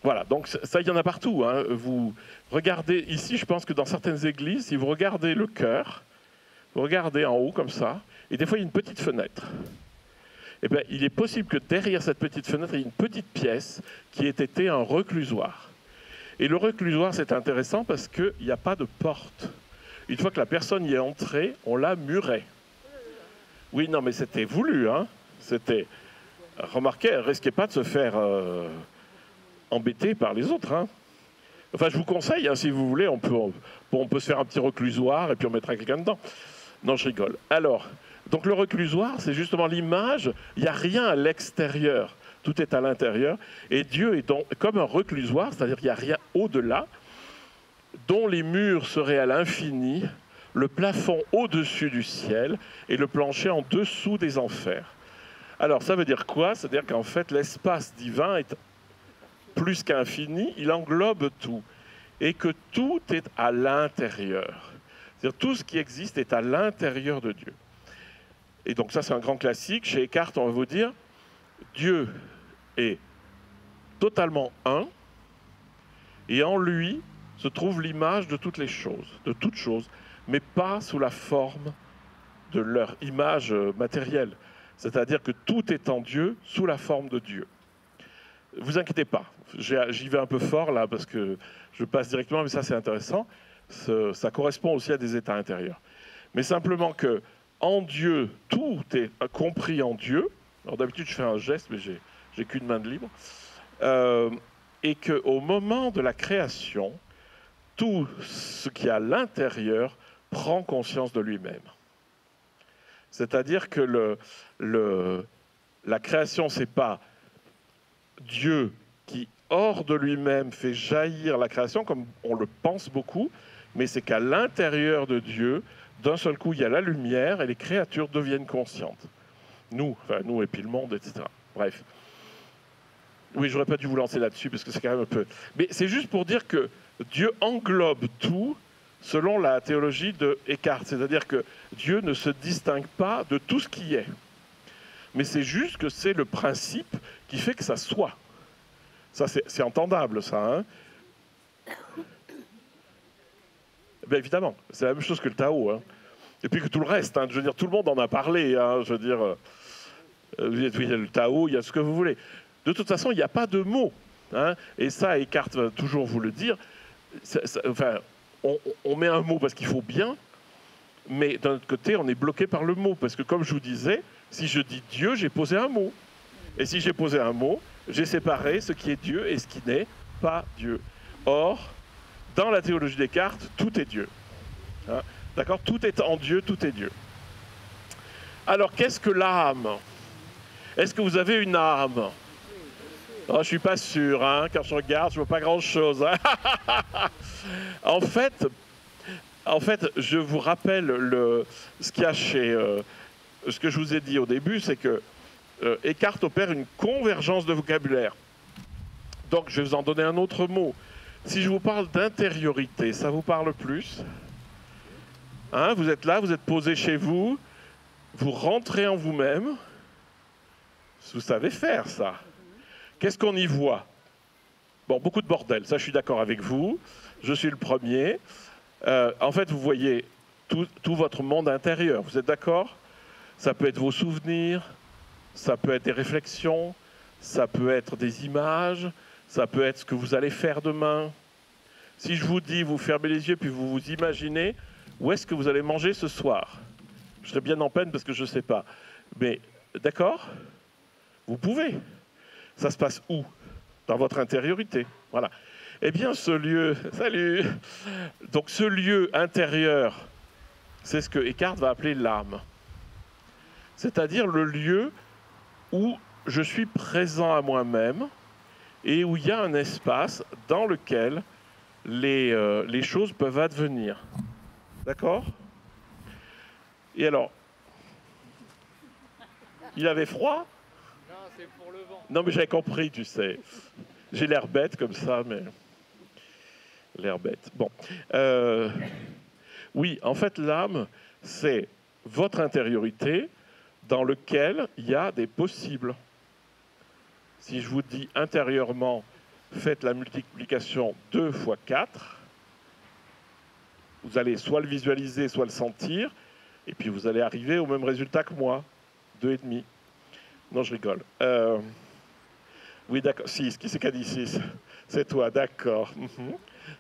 Voilà, donc ça, il y en a partout. Hein. Vous regardez, ici, je pense que dans certaines églises, si vous regardez le chœur, vous regardez en haut comme ça, et des fois, il y a une petite fenêtre. Eh bien, il est possible que derrière cette petite fenêtre, il y ait une petite pièce qui ait été un reclusoire. Et le reclusoire, c'est intéressant parce qu'il n'y a pas de porte. Une fois que la personne y est entrée, on l'a murée. Oui, non, mais c'était voulu. Hein. C'était... Remarquez, elle ne risquait pas de se faire embêter par les autres. Hein. Enfin, je vous conseille, hein, si vous voulez, on peut se faire un petit reclusoire et puis on mettra quelqu'un dedans. Non, je rigole. Alors, donc le reclusoire, c'est justement l'image, il n'y a rien à l'extérieur, tout est à l'intérieur, et Dieu est donc comme un reclusoire, c'est-à-dire qu'il n'y a rien au-delà, dont les murs seraient à l'infini, le plafond au-dessus du ciel et le plancher en dessous des enfers. Alors, ça veut dire quoi? C'est-à-dire qu'en fait, l'espace divin est plus qu'infini, il englobe tout, et que tout est à l'intérieur. C'est-à-dire tout ce qui existe est à l'intérieur de Dieu. Et donc ça, c'est un grand classique. Chez Eckhart, on va vous dire, Dieu est totalement un, et en lui se trouve l'image de toutes les choses, de toutes choses, mais pas sous la forme de leur image matérielle. C'est-à-dire que tout est en Dieu, sous la forme de Dieu. Vous inquiétez pas, j'y vais un peu fort là, parce que je passe directement, mais ça c'est intéressant. Ça correspond aussi à des états intérieurs. Mais simplement que en Dieu, tout est compris en Dieu. Alors d'habitude, je fais un geste, mais j'ai qu'une main de libre. Et qu'au moment de la création, tout ce qui est à l'intérieur prend conscience de lui-même. C'est-à-dire que la création, ce n'est pas Dieu qui, hors de lui-même, fait jaillir la création, comme on le pense beaucoup, mais c'est qu'à l'intérieur de Dieu, d'un seul coup, il y a la lumière et les créatures deviennent conscientes. Nous et puis le monde, etc. Bref. Oui, j'aurais pas dû vous lancer là-dessus, parce que c'est quand même un peu... Mais c'est juste pour dire que Dieu englobe tout selon la théologie de Eckhart. C'est-à-dire que Dieu ne se distingue pas de tout ce qui est. Mais c'est juste que c'est le principe qui fait que ça soit. Ça, c'est entendable, ça. Hein. Bien évidemment, c'est la même chose que le Tao. Hein. Et puis que tout le reste. Hein. Je veux dire, tout le monde en a parlé. Hein. Je veux dire, il y a le Tao, il y a ce que vous voulez. De toute façon, il n'y a pas de mots. Hein. Et ça, Eckhart va toujours vous le dire. Enfin, on met un mot parce qu'il faut bien, mais d'un autre côté, on est bloqué par le mot. Parce que comme je vous disais, si je dis Dieu, j'ai posé un mot. Et si j'ai posé un mot, j'ai séparé ce qui est Dieu et ce qui n'est pas Dieu. Or, dans la théologie des cartes, tout est Dieu. Hein, d'accord? Tout est en Dieu, tout est Dieu. Alors, qu'est-ce que l'âme? Est-ce que vous avez une âme? Oh, je ne suis pas sûr. Hein, quand je regarde, je ne vois pas grand-chose. Hein. En fait, je vous rappelle ce qu'il y a chez... ce que je vous ai dit au début, c'est que Eckhart opère une convergence de vocabulaire. Donc, je vais vous en donner un autre mot. Si je vous parle d'intériorité, ça vous parle plus? Hein, vous êtes là, vous êtes posé chez vous, vous rentrez en vous-même. Vous savez faire ça. Qu'est-ce qu'on y voit? Bon, beaucoup de bordel, ça je suis d'accord avec vous. Je suis le premier. En fait, vous voyez tout votre monde intérieur. Vous êtes d'accord? Ça peut être vos souvenirs, ça peut être des réflexions, ça peut être des images, ça peut être ce que vous allez faire demain. Si je vous dis, vous fermez les yeux puis vous vous imaginez, où est-ce que vous allez manger ce soir? Je serais bien en peine parce que je ne sais pas. Mais d'accord? Vous pouvez. Ça se passe où? Dans votre intériorité. Voilà. Eh bien, ce lieu... Salut! Donc, ce lieu intérieur, c'est ce que Eckhart va appeler l'âme. C'est-à-dire le lieu où je suis présent à moi-même et où il y a un espace dans lequel les choses peuvent advenir. D'accord? Et alors, il avait froid? Non, c'est pour le vent. Non, mais j'avais compris, tu sais. J'ai l'air bête comme ça, mais... L'air bête. Bon. Oui, en fait, l'âme, c'est votre intériorité dans lequel il y a des possibles. Si je vous dis intérieurement, faites la multiplication 2 fois 4, vous allez soit le visualiser, soit le sentir, et puis vous allez arriver au même résultat que moi, 2,5. Non, je rigole. Oui, d'accord. 6. Qui c'est qui a dit 6? C'est toi, d'accord.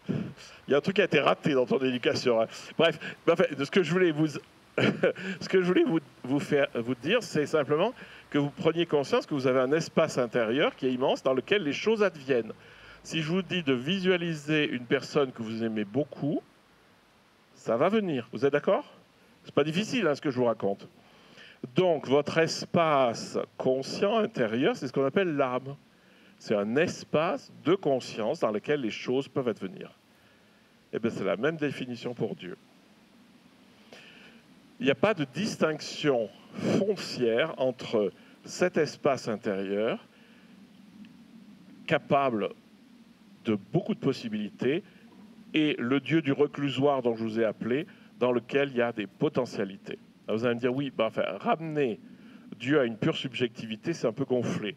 Il y a un truc qui a été raté dans ton éducation. Hein. Bref, ce que je voulais vous dire, c'est simplement que vous preniez conscience que vous avez un espace intérieur qui est immense dans lequel les choses adviennent. Si je vous dis de visualiser une personne que vous aimez beaucoup, ça va venir. Vous êtes d'accord? C'est pas difficile hein, ce que je vous raconte. Donc, votre espace conscient intérieur, c'est ce qu'on appelle l'âme. C'est un espace de conscience dans lequel les choses peuvent advenir. Eh bien, c'est la même définition pour Dieu. Il n'y a pas de distinction foncière entre cet espace intérieur, capable de beaucoup de possibilités, et le Dieu du reclusoire dont je vous ai appelé, dans lequel il y a des potentialités. Alors vous allez me dire, oui, ramener Dieu à une pure subjectivité, c'est un peu gonflé.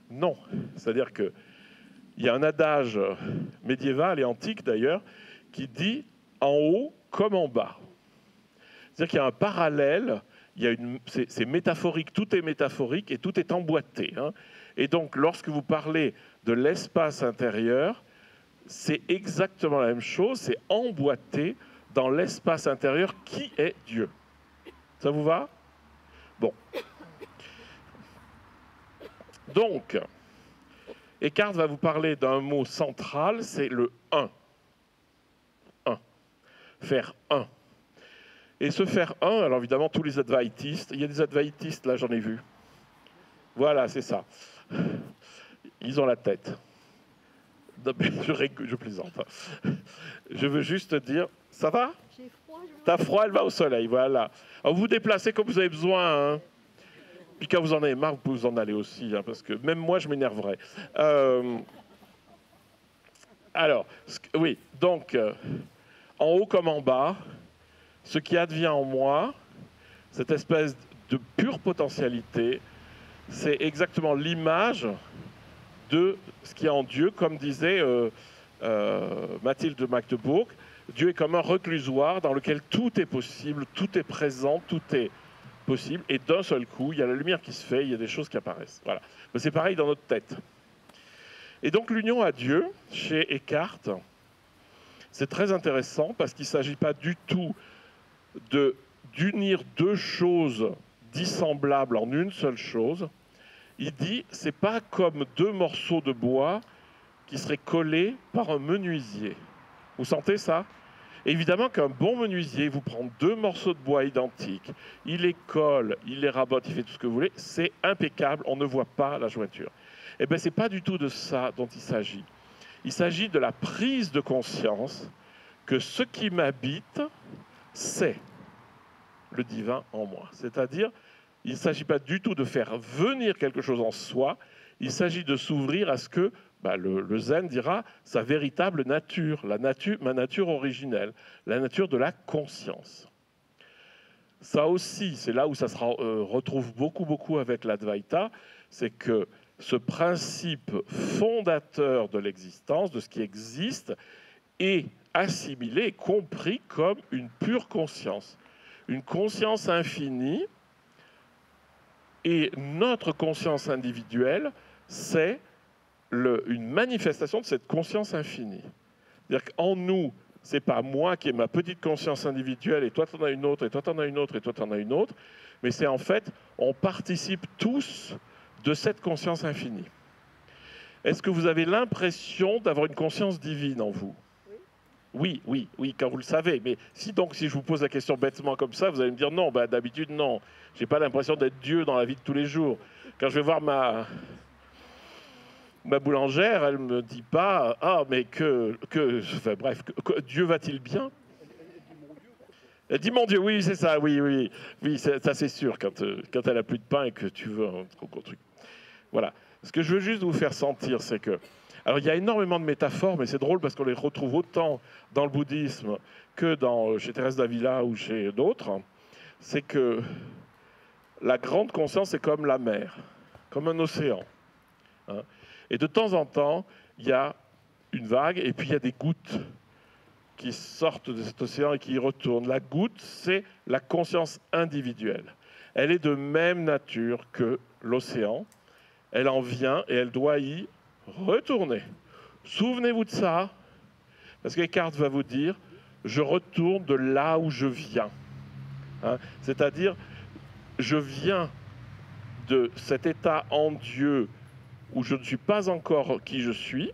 Non, c'est-à-dire qu'il y a un adage médiéval et antique d'ailleurs, qui dit « en haut comme en bas ». C'est-à-dire qu'il y a un parallèle, c'est métaphorique, tout est métaphorique et tout est emboîté. Hein. Et donc, lorsque vous parlez de l'espace intérieur, c'est exactement la même chose, c'est emboîté dans l'espace intérieur qui est Dieu. Ça vous va? Bon. Donc, Eckhart va vous parler d'un mot central, c'est le un. Un. Faire un. Et ce faire un, alors évidemment, tous les advaitistes, il y a des advaitistes, là, j'en ai vu. Voilà, c'est ça. Ils ont la tête. Non, mais je plaisante. Je veux juste dire, ça va? J'ai froid. T'as froid, elle va au soleil, voilà. Alors vous vous déplacez comme vous avez besoin. Hein. Puis quand vous en avez marre, vous pouvez vous en aller aussi, hein, parce que même moi, je m'énerverais. Alors, oui, donc, en haut comme en bas, ce qui advient en moi, cette espèce de pure potentialité, c'est exactement l'image de ce qui est en Dieu, comme disait Mathilde de Magdebourg. Dieu est comme un reclusoire dans lequel tout est possible, tout est présent, tout est possible, et d'un seul coup, il y a la lumière qui se fait, il y a des choses qui apparaissent. Voilà. Mais c'est pareil dans notre tête. Et donc l'union à Dieu, chez Eckhart, c'est très intéressant parce qu'il ne s'agit pas du tout d'unir deux choses dissemblables en une seule chose. Il dit, c'est pas comme deux morceaux de bois qui seraient collés par un menuisier. Vous sentez ça? Évidemment qu'un bon menuisier vous prend deux morceaux de bois identiques, il les colle, il les rabote, il fait tout ce que vous voulez, c'est impeccable, on ne voit pas la jointure. Eh bien, ce n'est pas du tout de ça dont il s'agit. Il s'agit de la prise de conscience que ce qui m'habite, c'est le divin en moi. C'est-à-dire, il ne s'agit pas du tout de faire venir quelque chose en soi, il s'agit de s'ouvrir à ce que le zen dira sa véritable nature, ma nature originelle, la nature de la conscience. Ça aussi, c'est là où ça se retrouve beaucoup avec l'Advaita, c'est que ce principe fondateur de l'existence, de ce qui existe, est assimilé, compris comme une pure conscience. Une conscience infinie, et notre conscience individuelle, c'est une manifestation de cette conscience infinie. C'est-à-dire qu'en nous, ce n'est pas moi qui ai ma petite conscience individuelle, et toi tu en as une autre, et toi tu en as une autre, et toi tu en as une autre, mais c'est en fait, on participe tous de cette conscience infinie. Est-ce que vous avez l'impression d'avoir une conscience divine en vous? Oui, quand vous le savez. Mais si je vous pose la question bêtement comme ça, vous allez me dire non, d'habitude non. Je n'ai pas l'impression d'être Dieu dans la vie de tous les jours. Quand je vais voir ma boulangère, elle ne me dit pas « Ah, mais Dieu va-t-il bien ?» Elle dit « Mon Dieu, oui, c'est ça, oui, ça c'est sûr, quand elle n'a plus de pain et que tu veux un gros truc. » Voilà. Ce que je veux juste vous faire sentir, c'est que... Alors, il y a énormément de métaphores, mais c'est drôle parce qu'on les retrouve autant dans le bouddhisme que chez Thérèse d'Avila ou chez d'autres. c'est que la grande conscience est comme la mer, comme un océan. Hein. Et de temps en temps, il y a une vague et puis il y a des gouttes qui sortent de cet océan et qui y retournent. La goutte, c'est la conscience individuelle. Elle est de même nature que l'océan. Elle en vient et elle doit y retourner. Souvenez-vous de ça, parce qu'Eckhart va vous dire, je retourne de là où je viens. Hein, c'est-à-dire, je viens de cet état en Dieu où je ne suis pas encore qui je suis,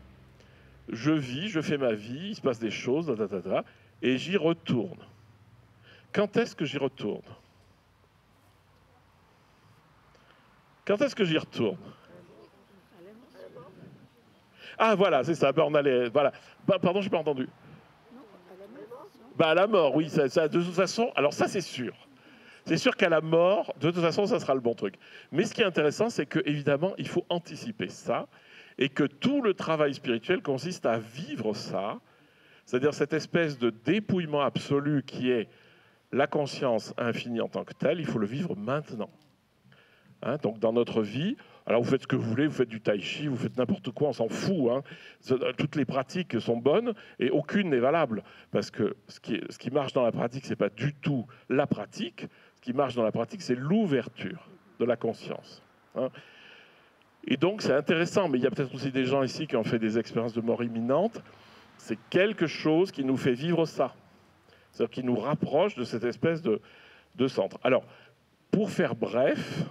je vis, je fais ma vie, il se passe des choses, et j'y retourne. Quand est-ce que j'y retourne? Quand est-ce que j'y retourne? Ah voilà, c'est ça, on allait, voilà. Pardon, je n'ai pas entendu. À la mort, oui, ça, de toute façon, alors ça c'est sûr. C'est sûr qu'à la mort, de toute façon, ça sera le bon truc. Mais ce qui est intéressant, c'est qu'évidemment, il faut anticiper ça, et que tout le travail spirituel consiste à vivre ça, c'est-à-dire cette espèce de dépouillement absolu qui est la conscience infinie en tant que telle, il faut le vivre maintenant. Hein, donc dans notre vie, alors vous faites ce que vous voulez, vous faites du tai chi, vous faites n'importe quoi, on s'en fout. Hein. Toutes les pratiques sont bonnes et aucune n'est valable. Parce que ce qui marche dans la pratique, ce n'est pas du tout la pratique. Ce qui marche dans la pratique, c'est l'ouverture de la conscience. Hein. Et donc, c'est intéressant, mais il y a peut-être aussi des gens ici qui ont fait des expériences de mort imminente. C'est quelque chose qui nous fait vivre ça. C'est-à-dire qui nous rapproche de cette espèce de centre. Alors, pour faire bref,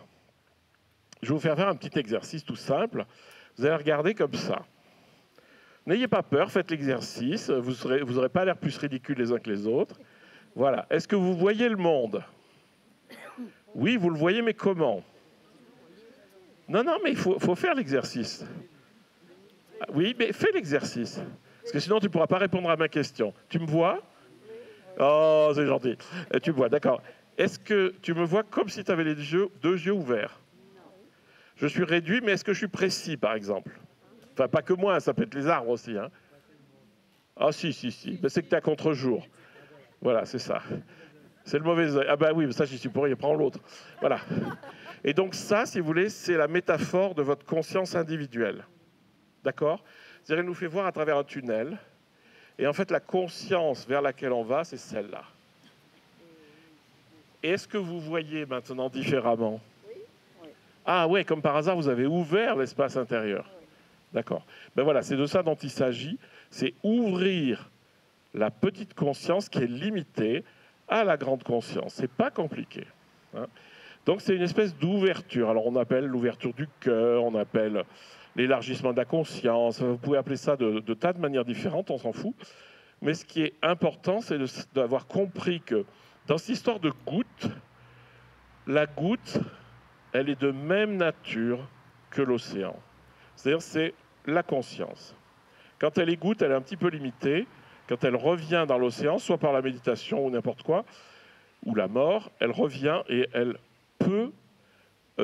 je vais vous faire un petit exercice tout simple. Vous allez regarder comme ça. N'ayez pas peur, faites l'exercice. Vous n'aurez pas l'air plus ridicules les uns que les autres. Voilà. Est-ce que vous voyez le monde? Oui, vous le voyez, mais comment? Non, mais il faut faire l'exercice. Oui, mais fais l'exercice. Parce que sinon, tu ne pourras pas répondre à ma question. Tu me vois? Oh, c'est gentil. Tu me vois, d'accord. Est-ce que tu me vois comme si tu avais les deux yeux ouverts? Je suis réduit, mais est-ce que je suis précis, par exemple? Enfin, pas que moi, ça peut être les arbres aussi. Hein. Ah, si. Ben, c'est que tu es à contre-jour. Voilà, c'est ça. C'est le mauvais œil. Ah bah oui, ça j'y suis pour rien, prends l'autre. Voilà. Et donc ça, si vous voulez, c'est la métaphore de votre conscience individuelle. D'accord? C'est-à-dire, elle nous fait voir à travers un tunnel. Et en fait, la conscience vers laquelle on va, c'est celle-là. Et est-ce que vous voyez maintenant différemment? Ah ouais, comme par hasard, vous avez ouvert l'espace intérieur. D'accord. Ben voilà, c'est de ça dont il s'agit. C'est ouvrir la petite conscience qui est limitée à la grande conscience. C'est pas compliqué. Hein. Donc c'est une espèce d'ouverture. Alors on appelle l'ouverture du cœur, on appelle l'élargissement de la conscience. Vous pouvez appeler ça de tas de manières différentes, on s'en fout. Mais ce qui est important, c'est d'avoir compris que dans cette histoire de goutte, la goutte, elle est de même nature que l'océan. C'est-à-dire c'est la conscience. Quand elle est goutte, elle est un petit peu limitée. Quand elle revient dans l'océan, soit par la méditation ou n'importe quoi, ou la mort, elle revient et elle peut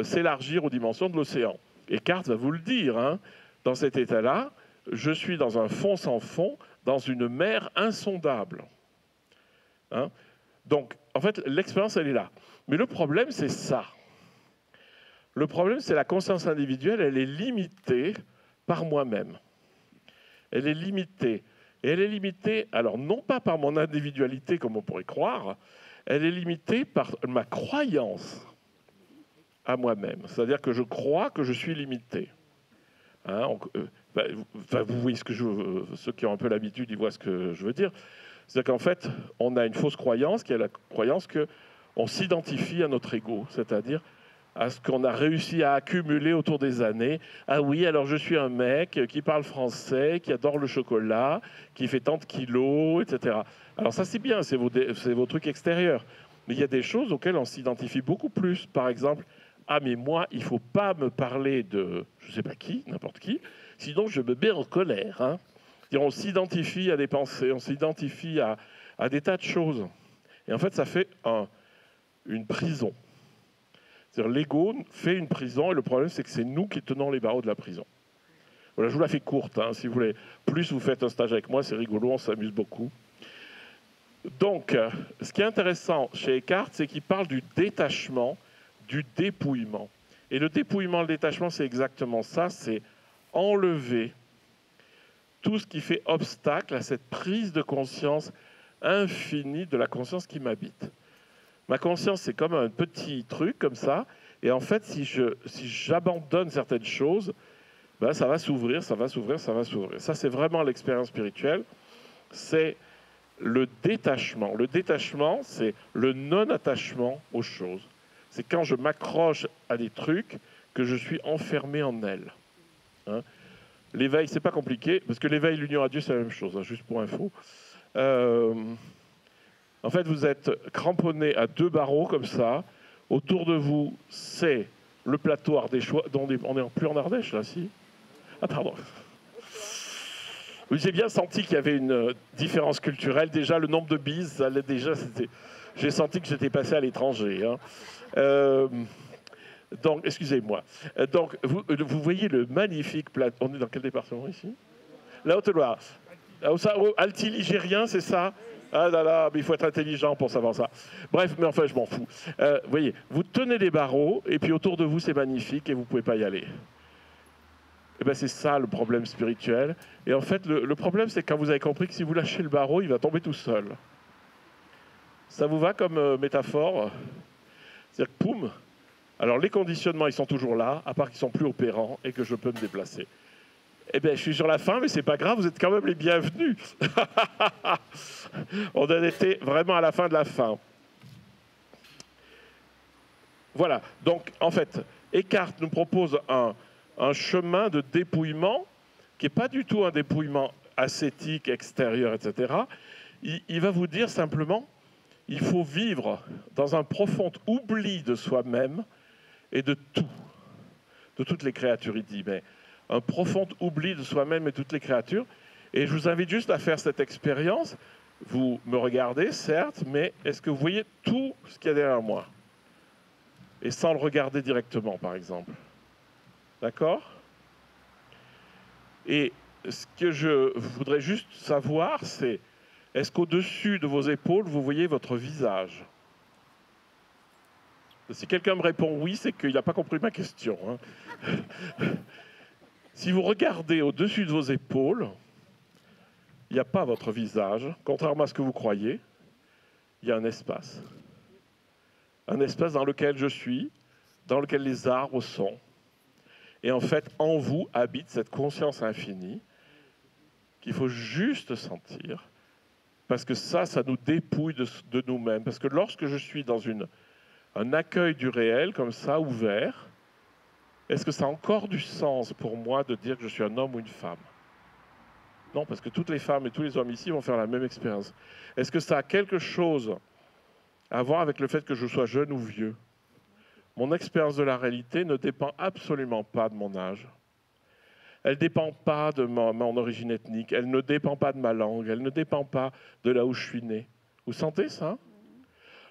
s'élargir aux dimensions de l'océan. Et Eckhart va vous le dire, hein, dans cet état-là, je suis dans un fond sans fond, dans une mer insondable. Hein. Donc, en fait, l'expérience, elle est là. Mais le problème, c'est ça. Le problème, c'est la conscience individuelle, elle est limitée par moi-même. Elle est limitée. Et elle est limitée, alors non pas par mon individualité, comme on pourrait croire, elle est limitée par ma croyance à moi-même. C'est-à-dire que je crois que je suis limité. Hein, vous voyez ce que ceux qui ont un peu l'habitude, ils voient ce que je veux dire. C'est-à-dire qu'en fait, on a une fausse croyance, qui est la croyance qu'on s'identifie à notre ego, c'est-à-dire à ce qu'on a réussi à accumuler autour des années. Ah oui, alors je suis un mec qui parle français, qui adore le chocolat, qui fait tant de kilos, etc. Alors ça, c'est bien, c'est vos trucs extérieurs. Mais il y a des choses auxquelles on s'identifie beaucoup plus. Par exemple, ah mais moi, il ne faut pas me parler de je ne sais pas qui, n'importe qui, sinon je me mets en colère. Hein. On s'identifie à des pensées, on s'identifie à des tas de choses. Et en fait, ça fait une prison. C'est-à-dire l'ego fait une prison et le problème, c'est que c'est nous qui tenons les barreaux de la prison. Voilà, je vous la fais courte, hein, si vous voulez. Plus vous faites un stage avec moi, c'est rigolo, on s'amuse beaucoup. Donc, ce qui est intéressant chez Eckhart, c'est qu'il parle du détachement, du dépouillement. Et le dépouillement, le détachement, c'est exactement ça, c'est enlever tout ce qui fait obstacle à cette prise de conscience infinie de la conscience qui m'habite. Ma conscience, c'est comme un petit truc comme ça, et en fait, si j'abandonne certaines choses, ben, ça va s'ouvrir, ça va s'ouvrir, ça va s'ouvrir. Ça, c'est vraiment l'expérience spirituelle, c'est le détachement. Le détachement, c'est le non-attachement aux choses. C'est quand je m'accroche à des trucs que je suis enfermé en elles. Hein? L'éveil, c'est pas compliqué, parce que l'éveil et l'union à Dieu, c'est la même chose, hein, juste pour info. En fait, vous êtes cramponné à deux barreaux comme ça. Autour de vous, c'est le plateau ardéchois. On n'est plus en Ardèche, là, si? Ah, pardon. J'ai bien senti qu'il y avait une différence culturelle. Déjà, le nombre de bises, ça allait déjà. J'ai senti que j'étais passé à l'étranger. Hein. Donc, excusez-moi. Donc, vous voyez le magnifique plateau. On est dans quel département ici? La Haute-Loire. Alti-Ligérien, c'est ça? Ah là là, mais il faut être intelligent pour savoir ça. Bref, mais enfin, je m'en fous. Vous voyez, vous tenez les barreaux, et puis autour de vous, c'est magnifique, et vous ne pouvez pas y aller. Et bien, c'est ça le problème spirituel. Et en fait, le problème, c'est quand vous avez compris que si vous lâchez le barreau, il va tomber tout seul. Ça vous va comme métaphore? C'est-à-dire que, poum, alors les conditionnements, ils sont toujours là, à part qu'ils sont plus opérants et que je peux me déplacer. Eh bien, je suis sur la fin, mais c'est pas grave, vous êtes quand même les bienvenus. On en était vraiment à la fin de la fin. Voilà, donc en fait, Eckhart nous propose un chemin de dépouillement qui n'est pas du tout un dépouillement ascétique, extérieur, etc. Il va vous dire simplement, il faut vivre dans un profond oubli de soi-même et de tout, de toutes les créatures, il dit, mais un profond oubli de soi-même et toutes les créatures. Et je vous invite juste à faire cette expérience. Vous me regardez, certes, mais est-ce que vous voyez tout ce qu'il y a derrière moi? Et sans le regarder directement, par exemple. D'accord? Et ce que je voudrais juste savoir, c'est est-ce qu'au-dessus de vos épaules, vous voyez votre visage? Si quelqu'un me répond oui, c'est qu'il n'a pas compris ma question. Hein. Si vous regardez au-dessus de vos épaules, il n'y a pas votre visage, contrairement à ce que vous croyez, il y a un espace. Un espace dans lequel je suis, dans lequel les arbres sont. Et en fait, en vous habite cette conscience infinie qu'il faut juste sentir, parce que ça nous dépouille de nous-mêmes. Parce que lorsque je suis dans un accueil du réel, comme ça, ouvert, est-ce que ça a encore du sens pour moi de dire que je suis un homme ou une femme? Non, parce que toutes les femmes et tous les hommes ici vont faire la même expérience. Est-ce que ça a quelque chose à voir avec le fait que je sois jeune ou vieux? Mon expérience de la réalité ne dépend absolument pas de mon âge. Elle ne dépend pas de mon origine ethnique. Elle ne dépend pas de ma langue. Elle ne dépend pas de là où je suis né. Vous sentez ça?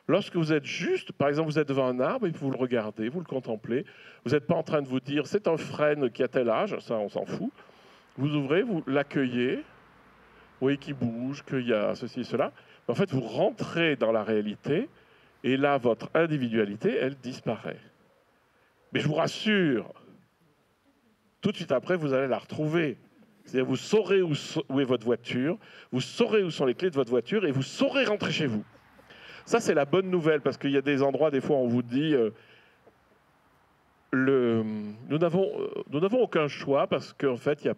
Lorsque vous êtes juste, par exemple, vous êtes devant un arbre et vous le regardez, vous le contemplez, vous n'êtes pas en train de vous dire c'est un frêne qui a tel âge, ça on s'en fout. Vous ouvrez, vous l'accueillez, vous voyez qu'il bouge, qu'il y a ceci et cela. En fait, vous rentrez dans la réalité et là, votre individualité, elle disparaît. Mais je vous rassure, tout de suite après, vous allez la retrouver. C'est-à-dire, vous saurez où est votre voiture, vous saurez où sont les clés de votre voiture et vous saurez rentrer chez vous. Ça, c'est la bonne nouvelle, parce qu'il y a des endroits, des fois, on vous dit nous n'avons aucun choix, parce qu'en fait, il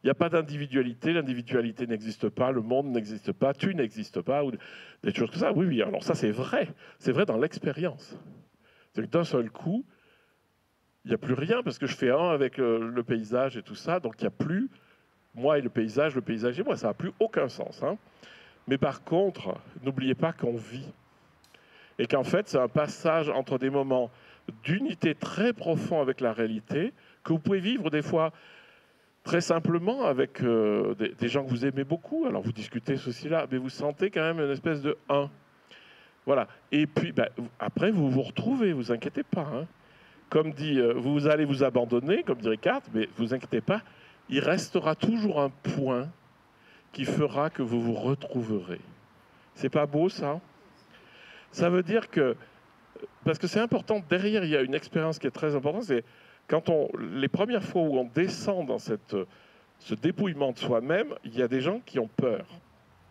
n'y a pas d'individualité, l'individualité n'existe pas, le monde n'existe pas, tu n'existes pas, ou des choses comme ça. Oui, oui, alors ça, c'est vrai dans l'expérience. C'est que d'un seul coup, il n'y a plus rien, parce que je fais un avec le paysage et tout ça, donc il n'y a plus moi et le paysage et moi, ça n'a plus aucun sens. Hein. Mais par contre, n'oubliez pas qu'on vit. Et qu'en fait, c'est un passage entre des moments d'unité très profond avec la réalité, que vous pouvez vivre des fois très simplement avec des gens que vous aimez beaucoup. Alors vous discutez ceci là, mais vous sentez quand même une espèce de un. Voilà. Et puis, après, vous vous retrouvez, vous inquiétez pas. Hein. Comme dit, vous allez vous abandonner, comme dirait Eckhart, mais vous inquiétez pas, il restera toujours un point qui fera que vous vous retrouverez. C'est pas beau, ça? Ça veut dire que, parce que c'est important, derrière, il y a une expérience qui est très importante, c'est quand les premières fois où on descend dans ce dépouillement de soi-même, il y a des gens qui ont peur.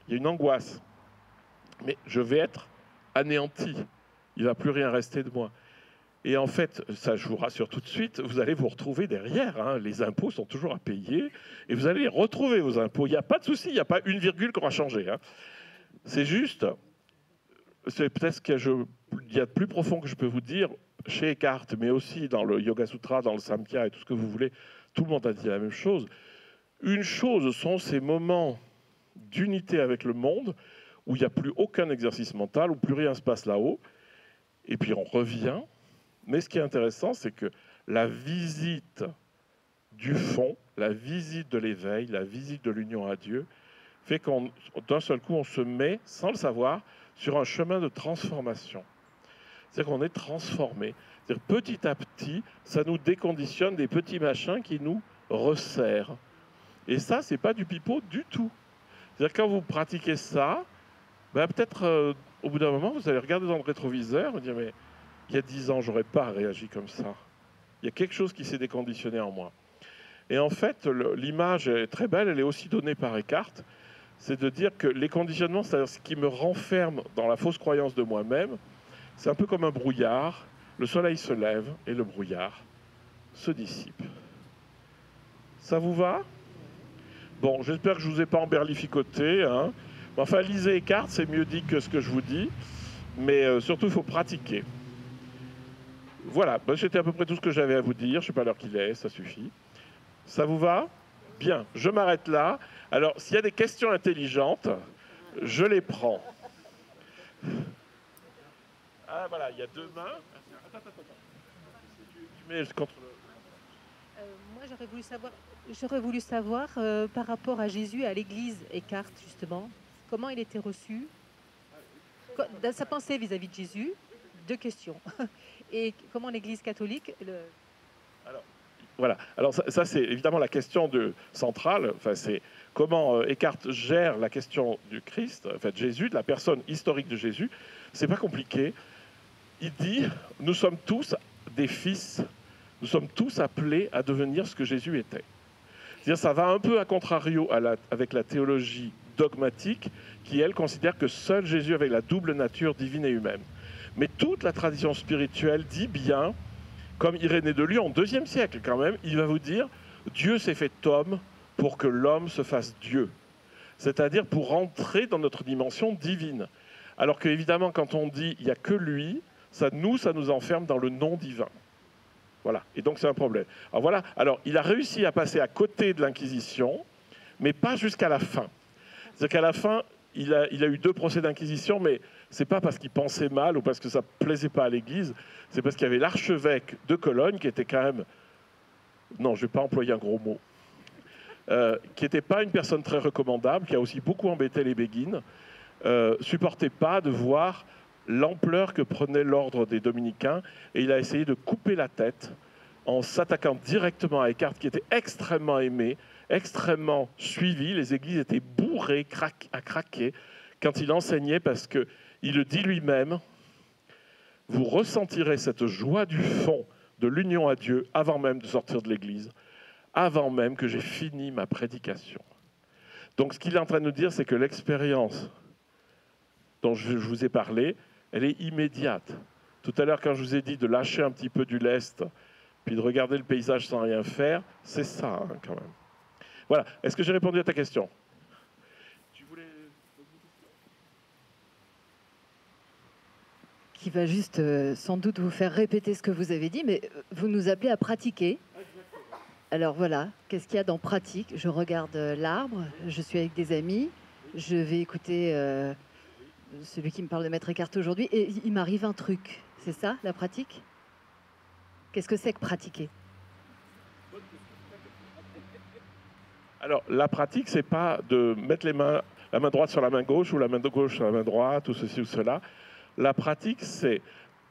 Il y a une angoisse. Mais je vais être anéanti. Il ne va plus rien rester de moi. Et en fait, ça je vous rassure tout de suite, vous allez vous retrouver derrière. Hein. Les impôts sont toujours à payer et vous allez retrouver vos impôts. Il n'y a pas de souci, il n'y a pas une virgule qu'on va changer. Hein. C'est juste, c'est peut-être ce qu'il y a de plus profond que je peux vous dire chez Eckhart, mais aussi dans le Yoga Sutra, dans le Samkhya et tout ce que vous voulez. Tout le monde a dit la même chose. Une chose sont ces moments d'unité avec le monde où il n'y a plus aucun exercice mental, où plus rien ne se passe là-haut. Et puis on revient. Mais ce qui est intéressant, c'est que la visite du fond, la visite de l'éveil, la visite de l'union à Dieu, fait qu'on, d'un seul coup, on se met, sans le savoir, sur un chemin de transformation. C'est-à-dire qu'on est transformé. C'est-à-dire petit à petit, ça nous déconditionne des petits machins qui nous resserrent. Et ça, c'est pas du pipeau du tout. C'est-à-dire quand vous pratiquez ça, ben peut-être au bout d'un moment, vous allez regarder dans le rétroviseur et vous dire mais il y a 10 ans, j'aurais pas réagi comme ça. Il y a quelque chose qui s'est déconditionné en moi. Et en fait, l'image est très belle, elle est aussi donnée par Eckhart. C'est de dire que les conditionnements, c'est-à-dire ce qui me renferme dans la fausse croyance de moi-même, c'est un peu comme un brouillard. Le soleil se lève et le brouillard se dissipe. Ça vous va? Bon, j'espère que je ne vous ai pas emberlificoté. Hein. Enfin, lisez Eckhart, c'est mieux dit que ce que je vous dis. Mais surtout, il faut pratiquer. Voilà, ben, c'était à peu près tout ce que j'avais à vous dire. Je ne sais pas l'heure qu'il est, ça suffit. Ça vous va? Bien, je m'arrête là. Alors, s'il y a des questions intelligentes, je les prends. Ah, voilà, il y a 2 mains. Attends. Tu mets contre le... Moi, j'aurais voulu savoir par rapport à Jésus, à l'Église Eckhart, justement, comment il était reçu, dans sa pensée vis-à-vis de Jésus. 2 questions. Et comment l'Église catholique... Alors, voilà. Alors ça c'est évidemment la question centrale. Enfin, c'est comment Eckhart gère la question du Christ, en fait, Jésus, de la personne historique de Jésus. C'est pas compliqué. Il dit, nous sommes tous des fils. Nous sommes tous appelés à devenir ce que Jésus était. C'est-à-dire, ça va un peu à contrario avec la théologie dogmatique, qui, elle, considère que seul Jésus avait la double nature divine et humaine. Mais toute la tradition spirituelle dit bien, comme Irénée de Lyon, au IIe siècle quand même, il va vous dire, Dieu s'est fait homme pour que l'homme se fasse Dieu. C'est-à-dire pour rentrer dans notre dimension divine. Alors qu'évidemment, quand on dit, il n'y a que lui, ça nous enferme dans le non divin. Voilà, et donc c'est un problème. Alors voilà, alors il a réussi à passer à côté de l'Inquisition, mais pas jusqu'à la fin. C'est-à-dire qu'à la fin, il a eu 2 procès d'Inquisition, mais c'est pas parce qu'il pensait mal ou parce que ça plaisait pas à l'Église, c'est parce qu'il y avait l'archevêque de Cologne qui était quand même, non, je vais pas employer un gros mot, qui n'était pas une personne très recommandable, qui a aussi beaucoup embêté les béguines, supportait pas de voir l'ampleur que prenait l'ordre des dominicains, et il a essayé de couper la tête en s'attaquant directement à Eckhart, qui était extrêmement aimé, extrêmement suivi. Les églises étaient bourrées à craquer quand il enseignait, parce qu'il le dit lui-même, vous ressentirez cette joie du fond de l'union à Dieu avant même de sortir de l'église, avant même que j'ai fini ma prédication. Donc ce qu'il est en train de nous dire, c'est que l'expérience dont je vous ai parlé, elle est immédiate. Tout à l'heure, quand je vous ai dit de lâcher un petit peu du lest, puis de regarder le paysage sans rien faire, c'est ça, hein, quand même. Voilà. Est-ce que j'ai répondu à ta question? Tu voulais... Qui va juste sans doute vous faire répéter ce que vous avez dit, mais vous nous appelez à pratiquer. Alors voilà, qu'est-ce qu'il y a dans pratique? Je regarde l'arbre, je suis avec des amis, je vais écouter celui qui me parle de Maître Eckhart aujourd'hui, et il m'arrive un truc. C'est ça, la pratique? Qu'est-ce que c'est que pratiquer? Alors, la pratique, c'est pas de mettre la main droite sur la main gauche ou la main gauche sur la main droite ou ceci ou cela. La pratique, c'est...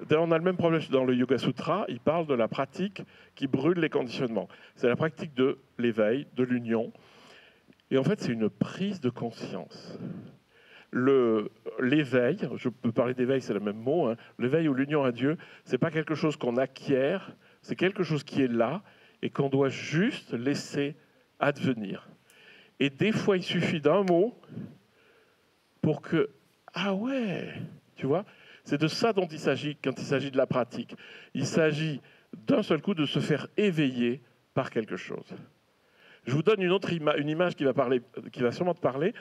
D'ailleurs, on a le même problème dans le Yoga Sutra. Il parle de la pratique qui brûle les conditionnements. C'est la pratique de l'éveil, de l'union. Et en fait, c'est une prise de conscience. l'éveil, je peux parler d'éveil, c'est le même mot, hein, l'éveil ou l'union à Dieu, c'est pas quelque chose qu'on acquiert, c'est quelque chose qui est là et qu'on doit juste laisser advenir. Et des fois, il suffit d'un mot pour que, ah ouais, tu vois, c'est de ça dont il s'agit quand il s'agit de la pratique. Il s'agit d'un seul coup de se faire éveiller par quelque chose. Je vous donne une image qui va sûrement te parler.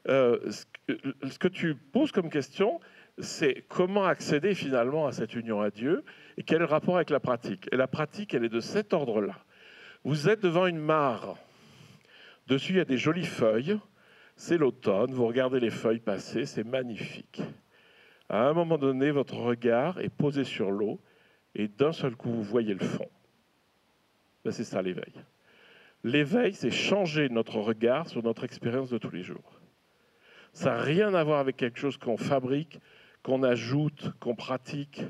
Ce que tu poses comme question, c'est comment accéder finalement à cette union à Dieu et quel est le rapport avec la pratique. Et la pratique, elle est de cet ordre-là. Vous êtes devant une mare. Dessus, il y a des jolies feuilles. C'est l'automne. Vous regardez les feuilles passer. C'est magnifique. À un moment donné, votre regard est posé sur l'eau et d'un seul coup, vous voyez le fond. Ben, c'est ça l'éveil. L'éveil, c'est changer notre regard sur notre expérience de tous les jours. Ça n'a rien à voir avec quelque chose qu'on fabrique, qu'on ajoute, qu'on pratique,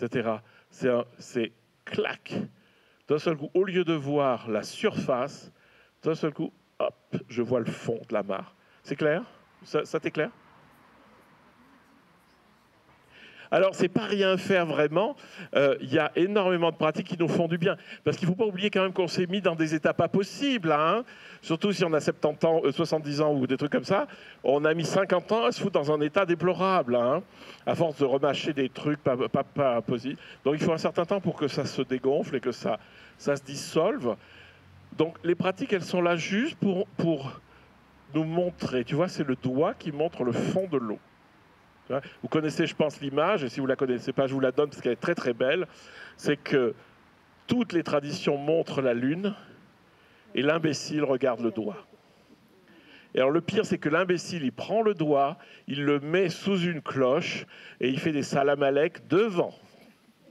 etc. C'est clac. D'un seul coup, au lieu de voir la surface, d'un seul coup, hop, je vois le fond de la mare. C'est clair? Ça t'est clair? Alors, c'est pas rien faire vraiment. Il y a énormément de pratiques qui nous font du bien. Parce qu'il ne faut pas oublier quand même qu'on s'est mis dans des états pas possibles. Hein. Surtout si on a 70 ans, 70 ans ou des trucs comme ça. On a mis 50 ans à se foutre dans un état déplorable. Hein, à force de remâcher des trucs pas possibles. Donc, il faut un certain temps pour que ça se dégonfle et que ça se dissolve. Donc, les pratiques, elles sont là juste pour nous montrer. Tu vois, c'est le doigt qui montre le fond de l'eau. Vous connaissez, je pense, l'image, et si vous ne la connaissez pas, je vous la donne parce qu'elle est très très belle. C'est que toutes les traditions montrent la lune et l'imbécile regarde le doigt. Et alors le pire, c'est que l'imbécile, il prend le doigt, il le met sous une cloche et il fait des salam alek devant.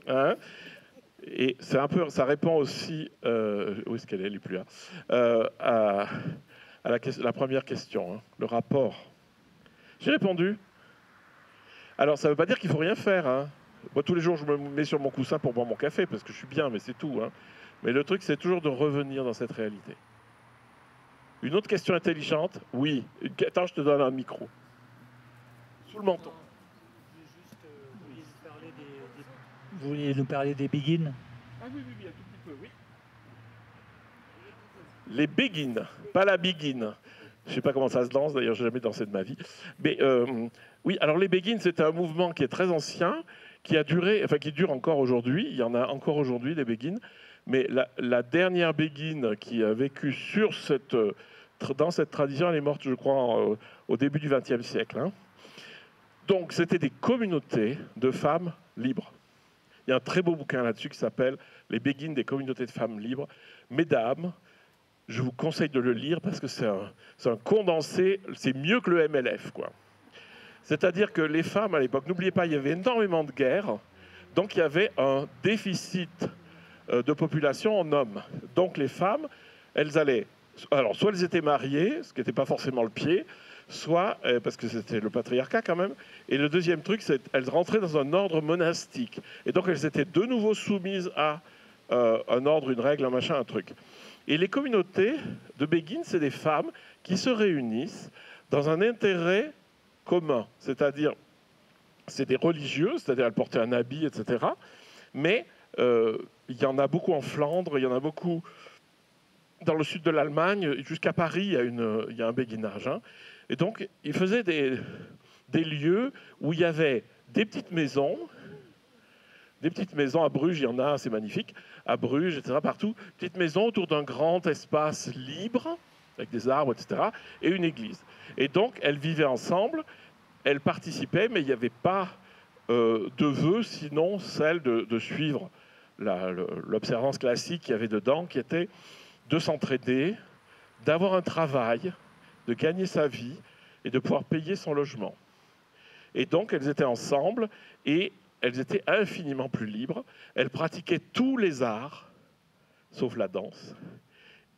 Hein, et c'est un peu, ça répond aussi, où est-ce qu'elle est, elle n'est plus là, à la première question, hein, le rapport. J'ai répondu. Alors, ça ne veut pas dire qu'il ne faut rien faire. Hein. Moi, tous les jours, je me mets sur mon coussin pour boire mon café, parce que je suis bien, mais c'est tout. Hein. Mais le truc, c'est toujours de revenir dans cette réalité. Une autre question intelligente? Oui. Attends, je te donne un micro. Sous le menton. Vous vouliez nous parler des begins? Ah oui, un tout petit peu, oui. Les begins, pas la begin. Je ne sais pas comment ça se danse, d'ailleurs, je n'ai jamais dansé de ma vie. Mais oui, alors les begins, c'est un mouvement qui est très ancien, qui dure encore aujourd'hui. Il y en a encore aujourd'hui, des begins. Mais la dernière begin qui a vécu dans cette tradition, elle est morte, je crois, au début du XXe siècle. Hein. Donc, c'était des communautés de femmes libres. Il y a un très beau bouquin là-dessus qui s'appelle « Les begins des communautés de femmes libres ». Mesdames, je vous conseille de le lire parce que c'est un condensé, c'est mieux que le MLF, quoi. C'est-à-dire que les femmes, à l'époque, n'oubliez pas, il y avait énormément de guerres, donc il y avait un déficit de population en hommes. Donc les femmes, elles allaient... Alors, soit elles étaient mariées, ce qui n'était pas forcément le pied, soit, parce que c'était le patriarcat quand même, et le deuxième truc, c'est qu'elles rentraient dans un ordre monastique. Et donc elles étaient de nouveau soumises à un ordre, une règle, un machin, un truc. Et les communautés de begins, c'est des femmes qui se réunissent dans un intérêt commun. C'est-à-dire, c'est des religieuses, c'est-à-dire elles portaient un habit, etc. Mais il y en a beaucoup en Flandre, il y en a beaucoup dans le sud de l'Allemagne, jusqu'à Paris, il y a un béguinage. Hein. Et donc, ils faisaient des lieux où il y avait des petites maisons. Des petites maisons à Bruges, il y en a, c'est magnifique, à Bruges, etc., partout. Petites maisons autour d'un grand espace libre, avec des arbres, etc., et une église. Et donc, elles vivaient ensemble, elles participaient, mais il n'y avait pas de vœu, sinon celle de suivre l'observance classique qu'il y avait dedans, qui était de s'entraider, d'avoir un travail, de gagner sa vie et de pouvoir payer son logement. Et donc, elles étaient ensemble et elles étaient infiniment plus libres. Elles pratiquaient tous les arts, sauf la danse.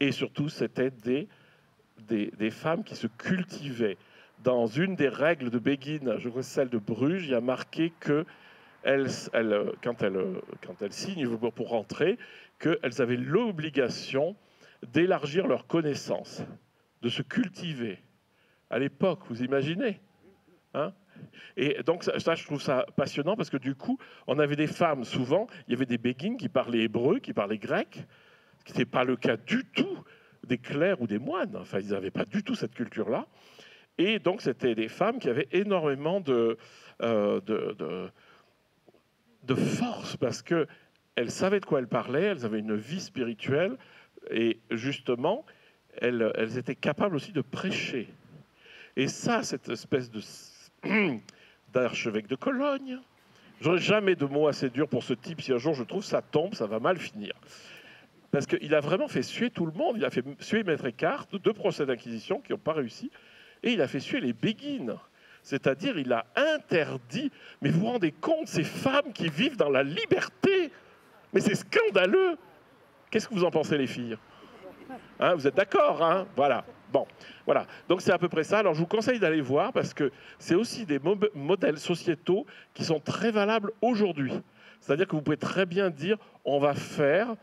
Et surtout, c'était des femmes qui se cultivaient. Dans une des règles de Begin, je crois celle de Bruges, il y a marqué que quand elles signent pour rentrer, qu'elles avaient l'obligation d'élargir leurs connaissances, de se cultiver. À l'époque, vous imaginez, hein? Et donc ça, je trouve ça passionnant parce que du coup, on avait des femmes, souvent, il y avait des béguines qui parlaient hébreu, qui parlaient grec, ce qui n'était pas le cas du tout des clercs ou des moines. Enfin, ils n'avaient pas du tout cette culture-là. Et donc, c'était des femmes qui avaient énormément de force parce qu'elles savaient de quoi elles parlaient, elles avaient une vie spirituelle et justement, elles étaient capables aussi de prêcher. Et ça, cette espèce d'archevêque de Cologne, j'aurais jamais de mots assez durs pour ce type. Si un jour je trouve ça tombe, ça va mal finir. Parce qu'il a vraiment fait suer tout le monde. Il a fait suer Maître Eckhart, 2 procès d'inquisition qui n'ont pas réussi. Et il a fait suer les béguines. C'est-à-dire, il a interdit. Mais vous vous rendez compte, ces femmes qui vivent dans la liberté. Mais c'est scandaleux. Qu'est-ce que vous en pensez, les filles? Hein, vous êtes d'accord, hein? Voilà. Bon, voilà. Donc c'est à peu près ça. Alors je vous conseille d'aller voir parce que c'est aussi des modèles sociétaux qui sont très valables aujourd'hui. C'est-à-dire que vous pouvez très bien dire on va faire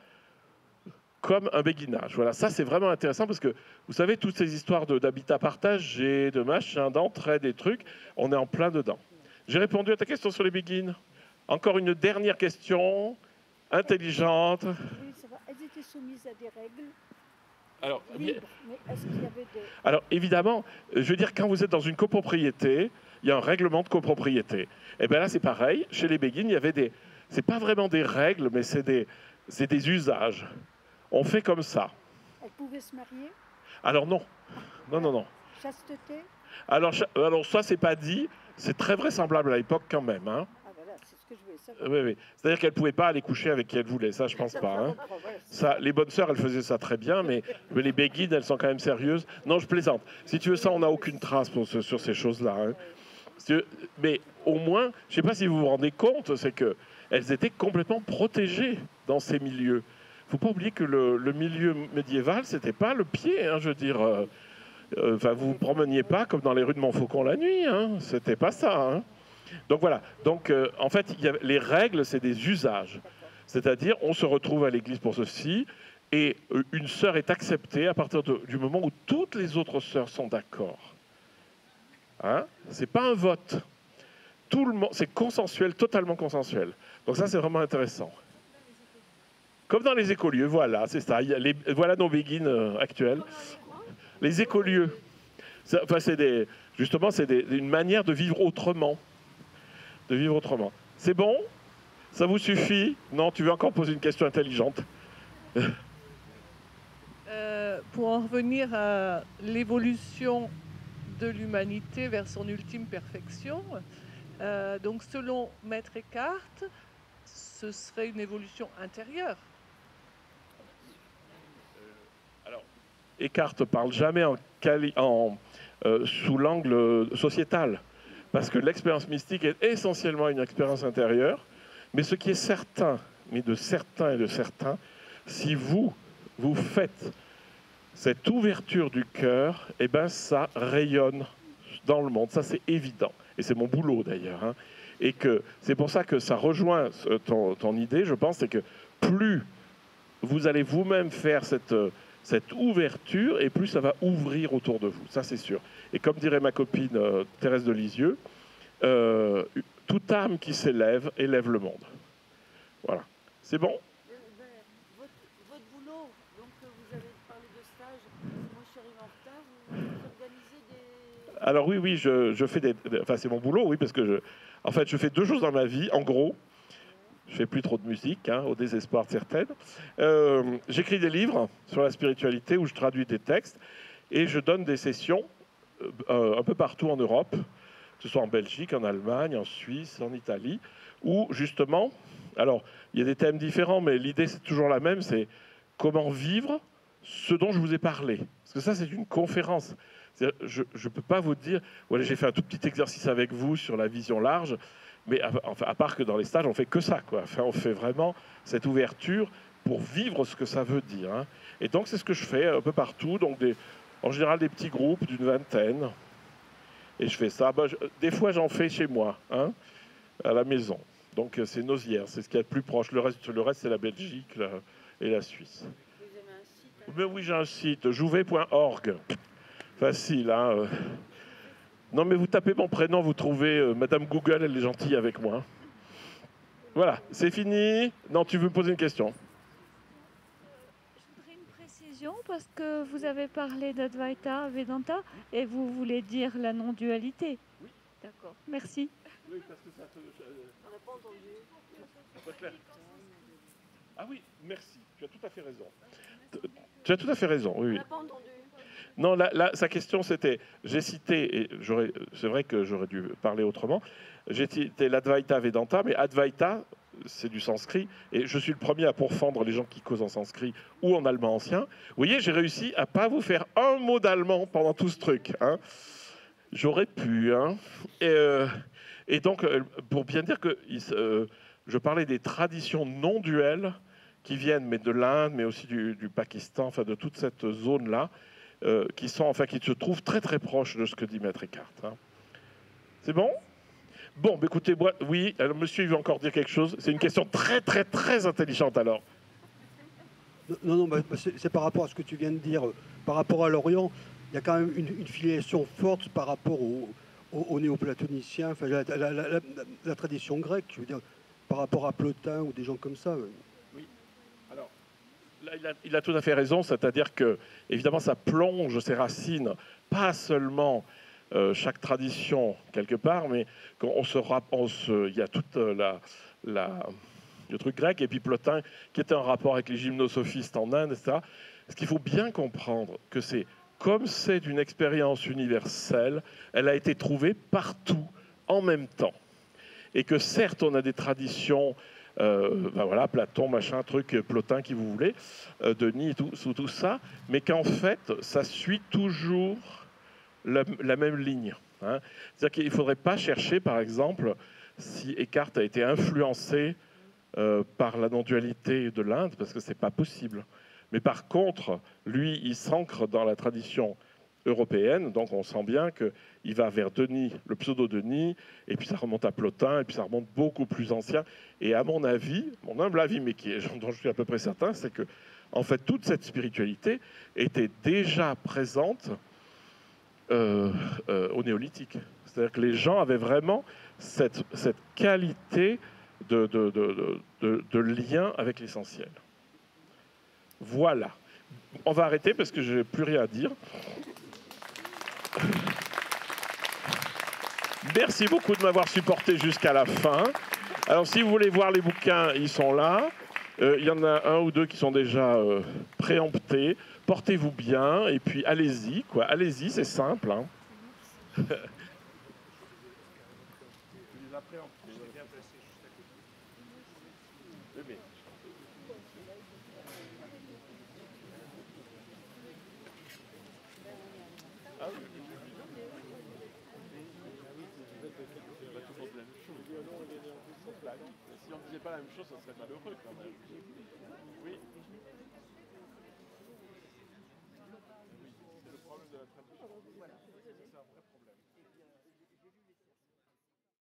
comme un béguinage. Voilà, ça c'est vraiment intéressant parce que vous savez toutes ces histoires d'habitat partagé, de machin, d'entraide, des trucs, on est en plein dedans. J'ai répondu à ta question sur les béguines. Encore une dernière question, intelligente. Oui, ça va. Elles étaient soumises à des règles. Alors, Libre, mais est-ce qu'il y avait des... Alors évidemment, je veux dire, quand vous êtes dans une copropriété, il y a un règlement de copropriété. Et bien là, c'est pareil. Chez les béguines, il y avait des... C'est pas vraiment des règles, mais c'est des usages. On fait comme ça. Elles pouvaient se marier? Alors non. Non, non, non. Chasteté? Alors ça, c'est pas dit. C'est très vraisemblable à l'époque quand même. Hein. Ah voilà, c'est ce que je voulais savoir. Oui, oui. C'est-à-dire qu'elle ne pouvait pas aller coucher avec qui elle voulait. Ça, je pense pas. Hein. Ça, les bonnes sœurs, elles faisaient ça très bien, mais les béguines, elles sont quand même sérieuses. Non, je plaisante. Si tu veux ça, on n'a aucune trace sur ces choses-là. Hein. Mais au moins, je ne sais pas si vous vous rendez compte, c'est qu'elles étaient complètement protégées dans ces milieux. Il ne faut pas oublier que le milieu médiéval, ce n'était pas le pied. Hein, je veux dire, vous ne vous promeniez pas comme dans les rues de Montfaucon la nuit. Hein. Ce n'était pas ça. Hein. Donc voilà. Donc, en fait, les règles, c'est des usages. C'est-à-dire, on se retrouve à l'église pour ceci, et une sœur est acceptée à partir du moment où toutes les autres sœurs sont d'accord. Hein? Ce n'est pas un vote. Tout le monde, c'est consensuel, totalement consensuel. Donc ça, c'est vraiment intéressant. Comme dans les écolieux, voilà, c'est ça. Voilà nos béguines actuelles. Les écolieux. Enfin, justement, c'est une manière de vivre autrement. De vivre autrement. C'est bon? Ça vous suffit? Non, tu veux encore poser une question intelligente? Pour en revenir à l'évolution de l'humanité vers son ultime perfection, donc selon Maître Eckhart, ce serait une évolution intérieure. Alors, Eckhart ne parle jamais sous l'angle sociétal, parce que l'expérience mystique est essentiellement une expérience intérieure, mais ce qui est certain, mais de certains et de certains, si vous faites cette ouverture du cœur, eh ben ça rayonne dans le monde, ça c'est évident, et c'est mon boulot d'ailleurs, hein. Et que c'est pour ça que ça rejoint ton idée, je pense, c'est que plus vous allez vous-même faire cette ouverture, et plus ça va ouvrir autour de vous, ça c'est sûr. Et comme dirait ma copine Thérèse de Lisieux, toute âme qui s'élève élève le monde. Voilà, c'est bon? Votre boulot, donc vous avez parlé de stage, moi je suis arrivée en retard, vous organisez des... Alors oui, je fais enfin c'est mon boulot, oui, parce que en fait je fais 2 choses dans ma vie, en gros. Je fais plus trop de musique, hein, au désespoir de certaines. J'écris des livres sur la spiritualité où je traduis des textes et je donne des sessions un peu partout en Europe, que ce soit en Belgique, en Allemagne, en Suisse, en Italie, où justement, alors il y a des thèmes différents, mais l'idée c'est toujours la même, c'est comment vivre ce dont je vous ai parlé. Parce que ça c'est une conférence. Je ne peux pas vous dire, voilà, j'ai fait un tout petit exercice avec vous sur la vision large, mais à part que dans les stages, on fait que ça, quoi. Enfin, on fait vraiment cette ouverture pour vivre ce que ça veut dire. Hein. Et donc, c'est ce que je fais un peu partout. Donc, en général, des petits groupes d'une vingtaine. Et je fais ça. Des fois, j'en fais chez moi, hein, à la maison. Donc, c'est Nozières, c'est ce qu'il y a de plus proche. Le reste c'est la Belgique et la Suisse. Vous avez un site, hein? Mais oui, j'ai un site, jouvet.org. Facile, hein. Non, mais vous tapez mon prénom, vous trouvez Madame Google, elle est gentille avec moi. Voilà, c'est fini. Non, tu veux me poser une question? Je voudrais une précision parce que vous avez parlé d'Advaita Vedanta et vous voulez dire la non-dualité. Oui. D'accord, merci. Oui, parce que ça On n'a pas entendu. pas clair. Ah oui, merci, tu as tout à fait raison. Tu as tout à fait raison, oui. On oui. n'a pas entendu. Non, sa question c'était, j'ai cité, et c'est vrai que j'aurais dû parler autrement, j'ai cité l'Advaita Vedanta, mais Advaita, c'est du sanskrit, et je suis le premier à pourfendre les gens qui causent en sanskrit ou en allemand ancien. Vous voyez, j'ai réussi à pas vous faire un mot d'allemand pendant tout ce truc. Hein. J'aurais pu. Hein. Et donc, pour bien dire que je parlais des traditions non duelles qui viennent mais de l'Inde, mais aussi du Pakistan, enfin de toute cette zone-là, qui se trouvent très très proches de ce que dit Maître Eckhart. Hein. C'est bon? Bon, bah, écoutez, moi, oui, alors monsieur, il veut encore dire quelque chose. C'est une question très très très intelligente alors. Non, c'est par rapport à ce que tu viens de dire. Par rapport à l'Orient, il y a quand même une filiation forte par rapport aux néoplatoniciens, enfin, la tradition grecque, je veux dire, par rapport à Plotin ou des gens comme ça. Oui. Alors, là, il a tout à fait raison, c'est-à-dire que, évidemment, ça plonge ses racines, pas seulement chaque tradition quelque part, mais quand il y a toute le truc grec, et puis Plotin, qui était en rapport avec les gymnosophistes en Inde, etc. Ce qu'il faut bien comprendre, que c'est comme c'est d'une expérience universelle, elle a été trouvée partout, en même temps. Et que certes, on a des traditions, voilà, Platon, machin, truc, Plotin, qui vous voulez, Denis, tout ça, mais qu'en fait, ça suit toujours la même ligne. Hein. C'est-à-dire qu'il ne faudrait pas chercher, par exemple, si Eckhart a été influencé par la non-dualité de l'Inde, parce que ce n'est pas possible. Mais par contre, lui, il s'ancre dans la tradition européenne, donc on sent bien qu'il va vers Denis, le pseudo-Denis, et puis ça remonte à Plotin, et puis ça remonte beaucoup plus ancien. Et à mon avis, mon humble avis, mais dont je suis à peu près certain, c'est que en fait, toute cette spiritualité était déjà présente au néolithique. C'est-à-dire que les gens avaient vraiment cette qualité de lien avec l'essentiel. Voilà. On va arrêter parce que je n'ai plus rien à dire. Merci beaucoup de m'avoir supporté jusqu'à la fin. Alors, si vous voulez voir les bouquins, ils sont là. Il y en a un ou deux qui sont déjà préemptés. Portez-vous bien et puis allez-y, quoi. Allez-y, c'est simple. Hein. Si on ne disait pas la même chose, ça serait malheureux quand même. Oui.